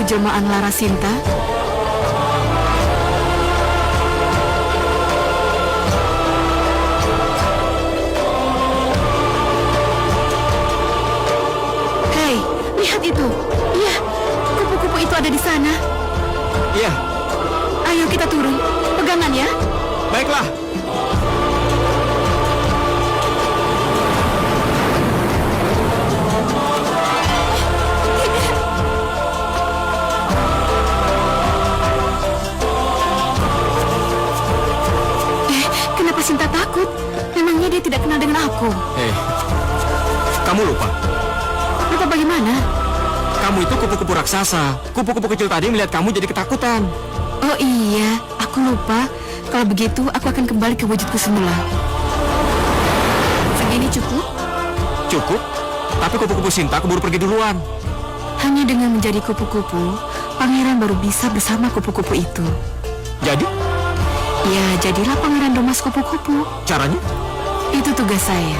penjelmaan Lara Sinta? Hei, lihat itu. Iya, kupu-kupu itu ada di sana. Iya, Ayo kita turun. Pegangan ya. baiklah. Kenapa Sinta takut? Memangnya dia tidak kenal dengan aku? Kamu lupa. Lupa bagaimana? Kamu itu kupu-kupu raksasa. Kupu-kupu kecil tadi melihat kamu jadi ketakutan. Oh iya, aku lupa. Kalau begitu, aku akan kembali ke wujudku semula. Segini cukup? Cukup? Tapi kupu-kupu Sinta keburu pergi duluan. Hanya dengan menjadi kupu-kupu, pangeran baru bisa bersama kupu-kupu itu. Jadi, Ya, jadilah pangeran Domas kupu-kupu. caranya? Itu tugas saya.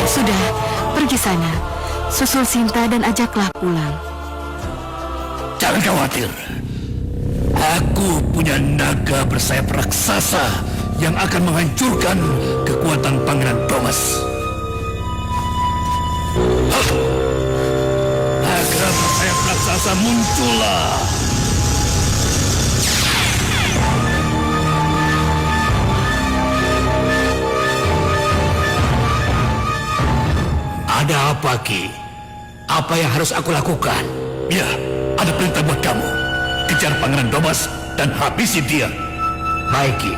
Sudah, pergi sana. Susul Sinta dan ajaklah pulang. Jangan khawatir. Aku punya naga bersayap raksasa yang akan menghancurkan kekuatan Pangeran Domas. Hah! Naga bersayap raksasa muncullah. Ada apa, Ki? Apa yang harus aku lakukan? Ya, ada perintah buat kamu. Kejar Pangeran Domas dan habisi dia. Baik, Ki.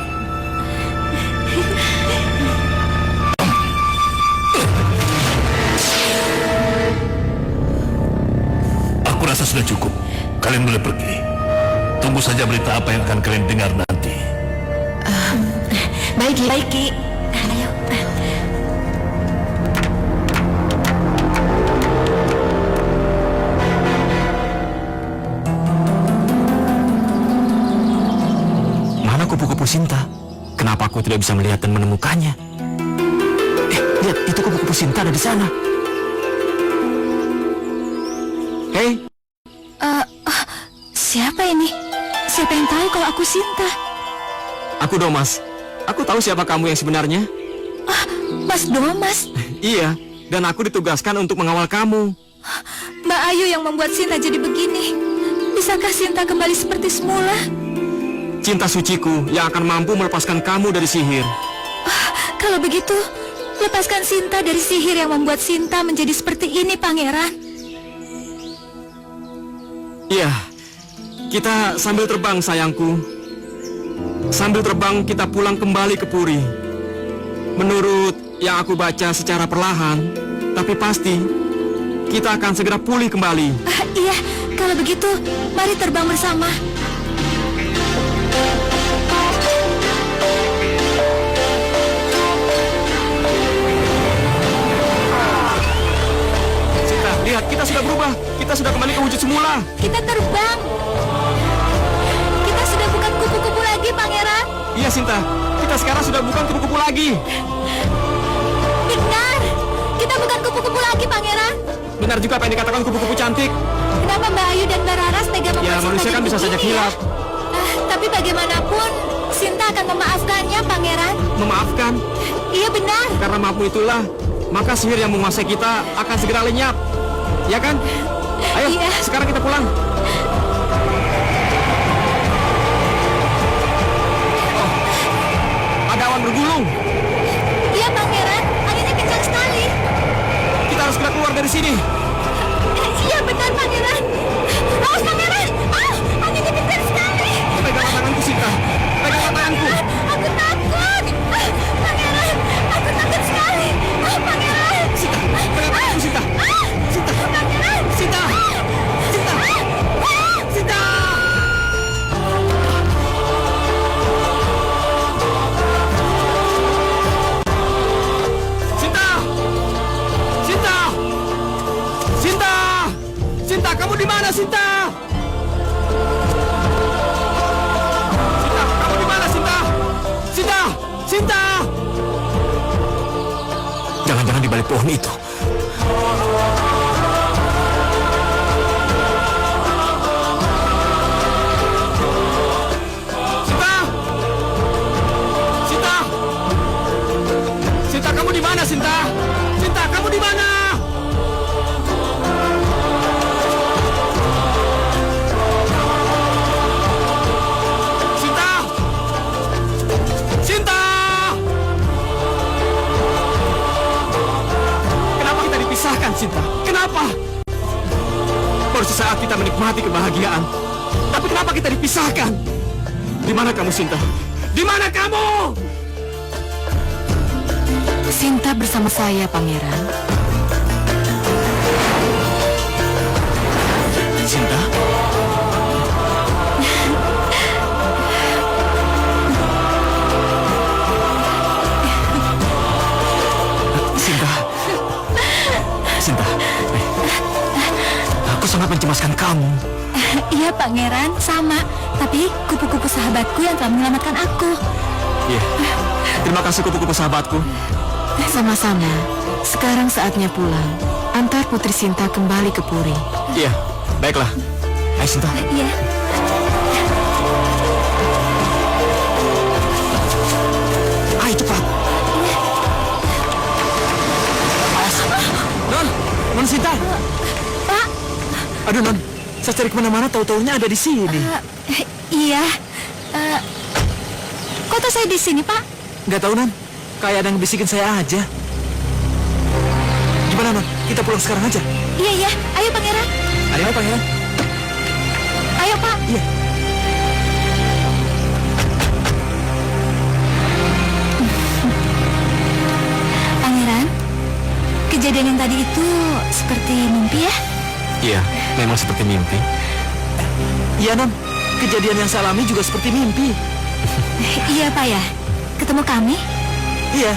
Aku rasa sudah cukup. Kalian boleh pergi. Tunggu saja berita apa yang akan kalian dengar nanti. Baik, Ki. Baik, Ki. Ayo. Mana kupu-kupu Sinta? Kenapa aku tidak bisa melihat dan menemukannya? Lihat, itu kupu-kupu Sinta ada di sana. Hei, Siapa ini? Siapa yang tahu kalau aku Sinta? aku Domas. Aku tahu siapa kamu yang sebenarnya. Mas Domas. Iya, dan aku ditugaskan untuk mengawal kamu. Mbak Ayu yang membuat Sinta jadi begini. Bisakah Sinta kembali seperti semula? Cinta suciku yang akan mampu melepaskan kamu dari sihir. Kalau begitu, lepaskan Sinta dari sihir yang membuat Sinta menjadi seperti ini, Pangeran. Iya, kita sambil terbang sayangku. Sambil terbang kita pulang kembali ke Puri. Menurut yang aku baca secara perlahan, tapi pasti, kita akan segera pulih kembali. Iya, kalau begitu, mari terbang bersama. Sinta, lihat, kita sudah berubah. Kita sudah kembali ke wujud semula. Kita terbang. Kita sudah bukan kupu-kupu lagi, Pangeran. Iya, Sinta. Kita sekarang sudah bukan kupu-kupu lagi. Benar. Kita bukan kupu-kupu lagi, Pangeran. Benar juga apa yang dikatakan kupu-kupu cantik. Kenapa Mbak Ayu dan Mbak Raras tega membuat Ya, Sinta manusia kan jadi bisa saja begini, kilap. Tapi bagaimanapun, Sinta akan memaafkannya, Pangeran. Memaafkan. Iya benar. Karena maafmu itulah, maka sihir yang menguasai kita akan segera lenyap. Ya kan? Ayo, Iya. sekarang kita pulang. Oh, ada awan bergulung. Iya, Pangeran. Anginnya kencang sekali. Kita harus segera keluar dari sini. Iya benar, Pangeran. Awas, Pangeran. Anginnya kencang sekali. Peganglah tanganku, Sinta. Peganglah tanganku. Aku takut. Pangeran, aku takut sekali. Pangeran. Sinta, pegang tanganku, Sinta. Sinta. Pangeran. Sinta. Sinta. Sinta. Sinta. Sinta. di balik pohon itu. Sinta! Sinta, kamu di mana, Sinta? Sinta, kamu di mana? Sinta! Sinta! Kenapa kita dipisahkan, Sinta? Kenapa? Baru sesaat kita menikmati kebahagiaan. Tapi kenapa kita dipisahkan? Di mana kamu, Sinta? Di mana kamu? Sinta bersama saya, Pangeran. Sinta? Sinta. Sinta. Aku sangat mencemaskan kamu. Iya, Pangeran, sama. Tapi kupu-kupu sahabatku yang telah menyelamatkan aku. Iya. Terima kasih kupu-kupu sahabatku. Sama-sama. Sekarang saatnya pulang. Antar Putri Sinta kembali ke Puri. Iya, baiklah. Ayo, Sinta. Iya. Ayo, cepat. Non Sinta. Pak. Aduh, Non. Saya cari kemana-mana, tahu-taunya ada di sini. Iya. Kok tuh saya di sini, Pak? Nggak tahu, Non. Kayak ada yang bisikin saya aja. Gimana, Non? Kita pulang sekarang aja. Iya, iya. Ayo, Pangeran. Ayo, Pangeran. Ayo, Pak. Iya. Pangeran, kejadian yang tadi itu seperti mimpi ya? Iya, memang seperti mimpi. Iya, Non. Kejadian yang saya alami juga seperti mimpi. Iya, Pak ya. Ketemu kami? Iya,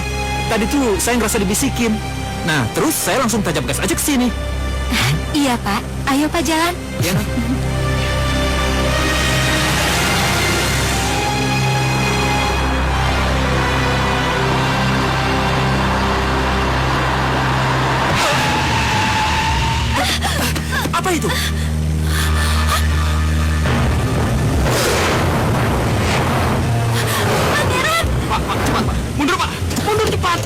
tadi tuh saya ngerasa dibisikin. Nah, terus saya langsung tajam gas aja ke sini. Iya, Pak. Ayo, Pak, jalan. Iya, Non. Apa itu? Pak, cepat, Pak. Mundur, Pak. Mundur cepat.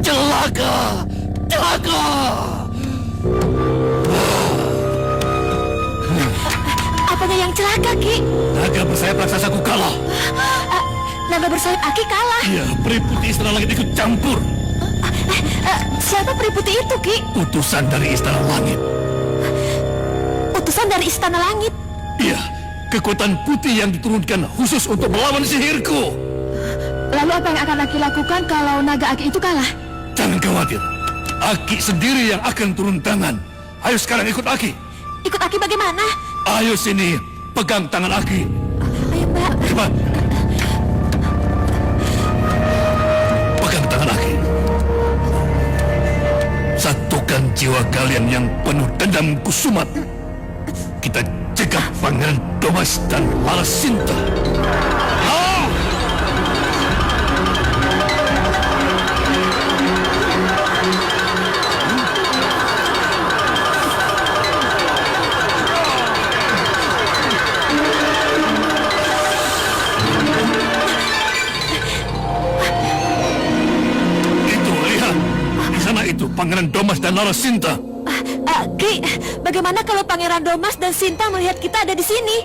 Celaka! Apanya yang celaka, Ki? Naga bersayap raksasaku kalah. Naga bersayap Aki kalah. Iya, peri putih istana langit ikut campur. Siapa peri putih itu, Ki? Utusan dari istana langit. Utusan dari istana langit. Iya, kekuatan putih yang diturunkan khusus untuk melawan sihirku. Lalu apa yang akan Aki lakukan kalau naga Aki itu kalah? Jangan khawatir, Aki sendiri yang akan turun tangan. Ayo sekarang ikut Aki. Ikut Aki bagaimana? Ayo sini, pegang tangan Aki. Ayo, Pak. Cepat. Pegang tangan Aki. Satukan jiwa kalian yang penuh dendam kusumat. Kita cegah Pangeran Domas dan Lalasinta. Pangeran Domas dan Lara Sinta. Ki, bagaimana kalau Pangeran Domas dan Sinta melihat kita ada di sini?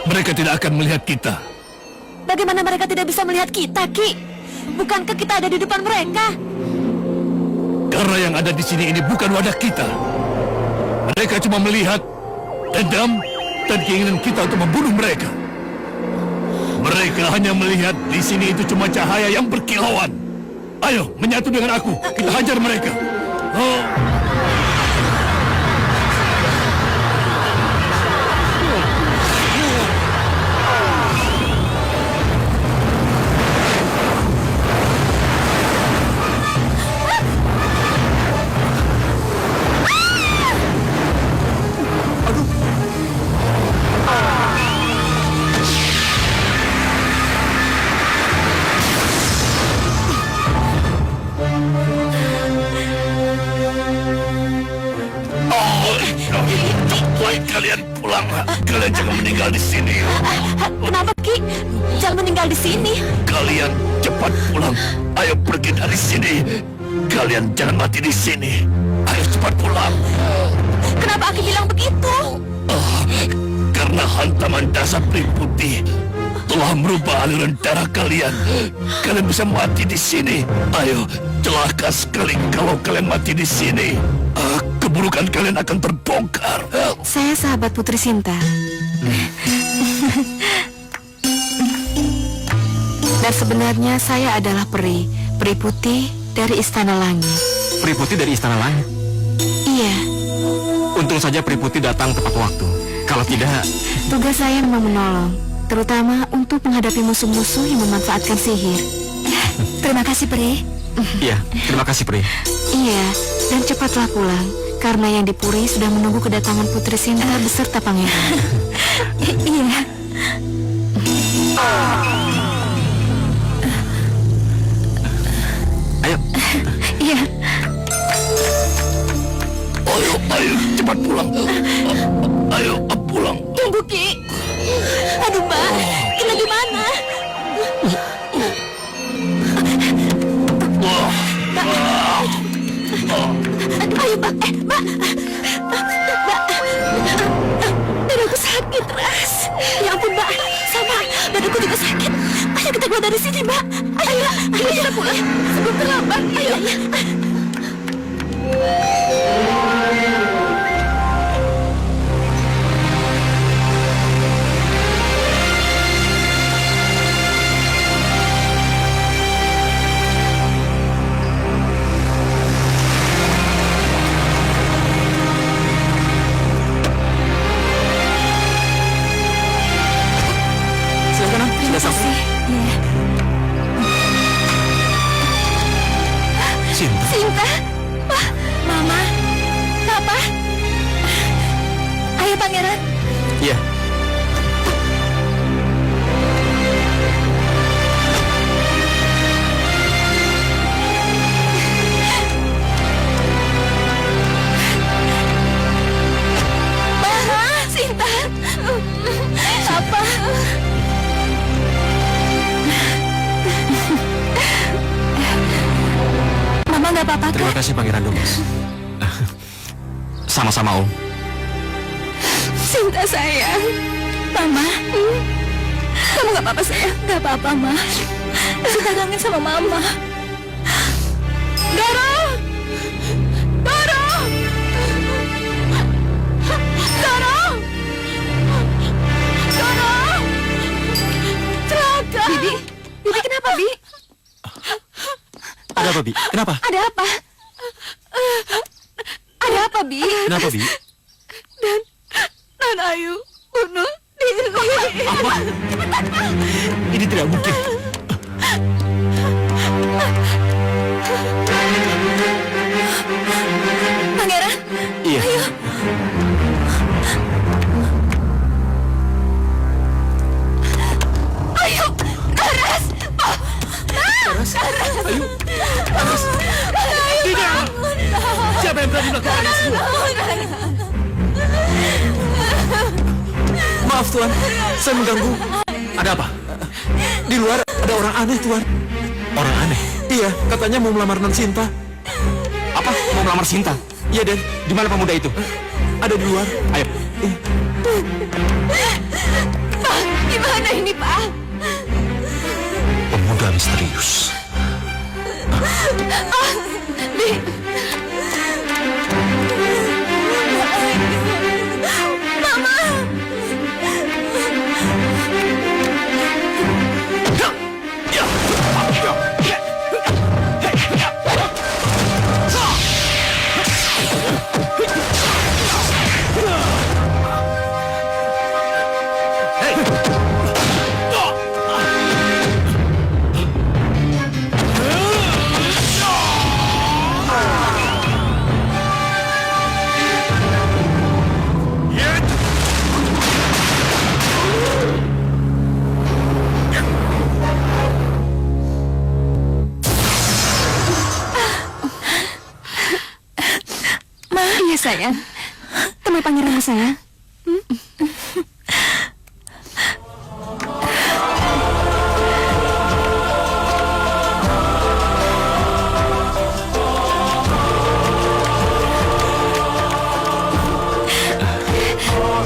Mereka tidak akan melihat kita. Bagaimana mereka tidak bisa melihat kita, Ki? Bukankah kita ada di depan mereka? Karena yang ada di sini ini bukan wadah kita. Mereka cuma melihat dendam dan keinginan kita untuk membunuh mereka. Mereka hanya melihat di sini itu cuma cahaya yang berkilauan. Ayo, menyatu dengan aku. Kita hajar mereka. Kalian pulang. Kalian jangan meninggal di sini. Kenapa, Ki? Jangan meninggal di sini. Kalian cepat pulang. Ayo pergi dari sini. Kalian jangan mati di sini. Ayo cepat pulang. Kenapa Aki bilang begitu? Karena hantaman dasar peri putih telah merubah aliran darah kalian. Kalian bisa mati di sini. Ayo, celaka sekali kalau kalian mati di sini. Keburukan kalian akan terbongkar. Saya sahabat Putri Sinta. Dan sebenarnya saya adalah peri putih dari Istana Langit. Peri Putih dari Istana Langit. Iya, Untung saja Peri Putih datang tepat waktu. Kalau tidak... tugas saya memang menolong, terutama untuk menghadapi musuh-musuh yang memanfaatkan sihir. Terima kasih, Peri. Iya, terima kasih Peri. Iya, dan cepatlah pulang, karena yang di Puri sudah menunggu kedatangan Putri Sinta beserta pangeran. Iya. Ayo. Iya. Ayo, cepat pulang. Ayo, pulang. Tunggu, Ki. Aduh, Mbak. Kita gimana? Ayo, Mbak. Mbak. Mbak. Dadaku sakit, Ras. Ya ampun, Mbak. Sama, dadaku juga sakit. Ayo kita keluar dari sini, Mbak. Ayo, kita pulang. Sebelum terlambat. Ayo. Sudah sampai. Sinta. Sinta. Wah, Mama. Papa. Ayo, Pangeran. Iya. Mama, Sinta. Papa. Mama nggak apa-apa kan? Terima kasih Pangeran Domas. Sama-sama Om. Sinta sayang. Mama. Kamu nggak apa-apa sayang? Nggak apa-apa, Ma. Sinta kangen sama Mama. Doro! Doro! Doro! Doro! Celaka! Bibi? Bibi kenapa, Bi? Ada apa, Bi? Kenapa? Ada apa? Ada apa, Bi? Kenapa, Bi? Dan Ayu bunuh diri. Apa? Ini tidak mungkin. Pangeran? Iya. Ayo. Ayo, Laras! Laras? Ayo. Laras. Tidak! Siapa yang berani melakukan ini semua? Maaf Tuan, saya mengganggu. Ada apa? Di luar ada orang aneh Tuan. Orang aneh? Iya, katanya mau melamar Non Sinta. mau melamar Sinta. Iya, Den. Di mana pemuda itu? Ada di luar. Ayo. Pak, gimana ini, Pak? Pemuda misterius. Bi. Mama. Iya, sayang. Temui pangeranmu, sayang.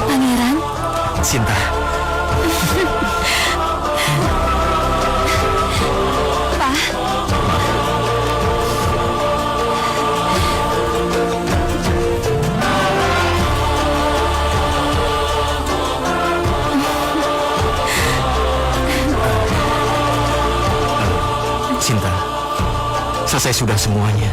Pangeran. Sinta. Sinta, selesai sudah semuanya.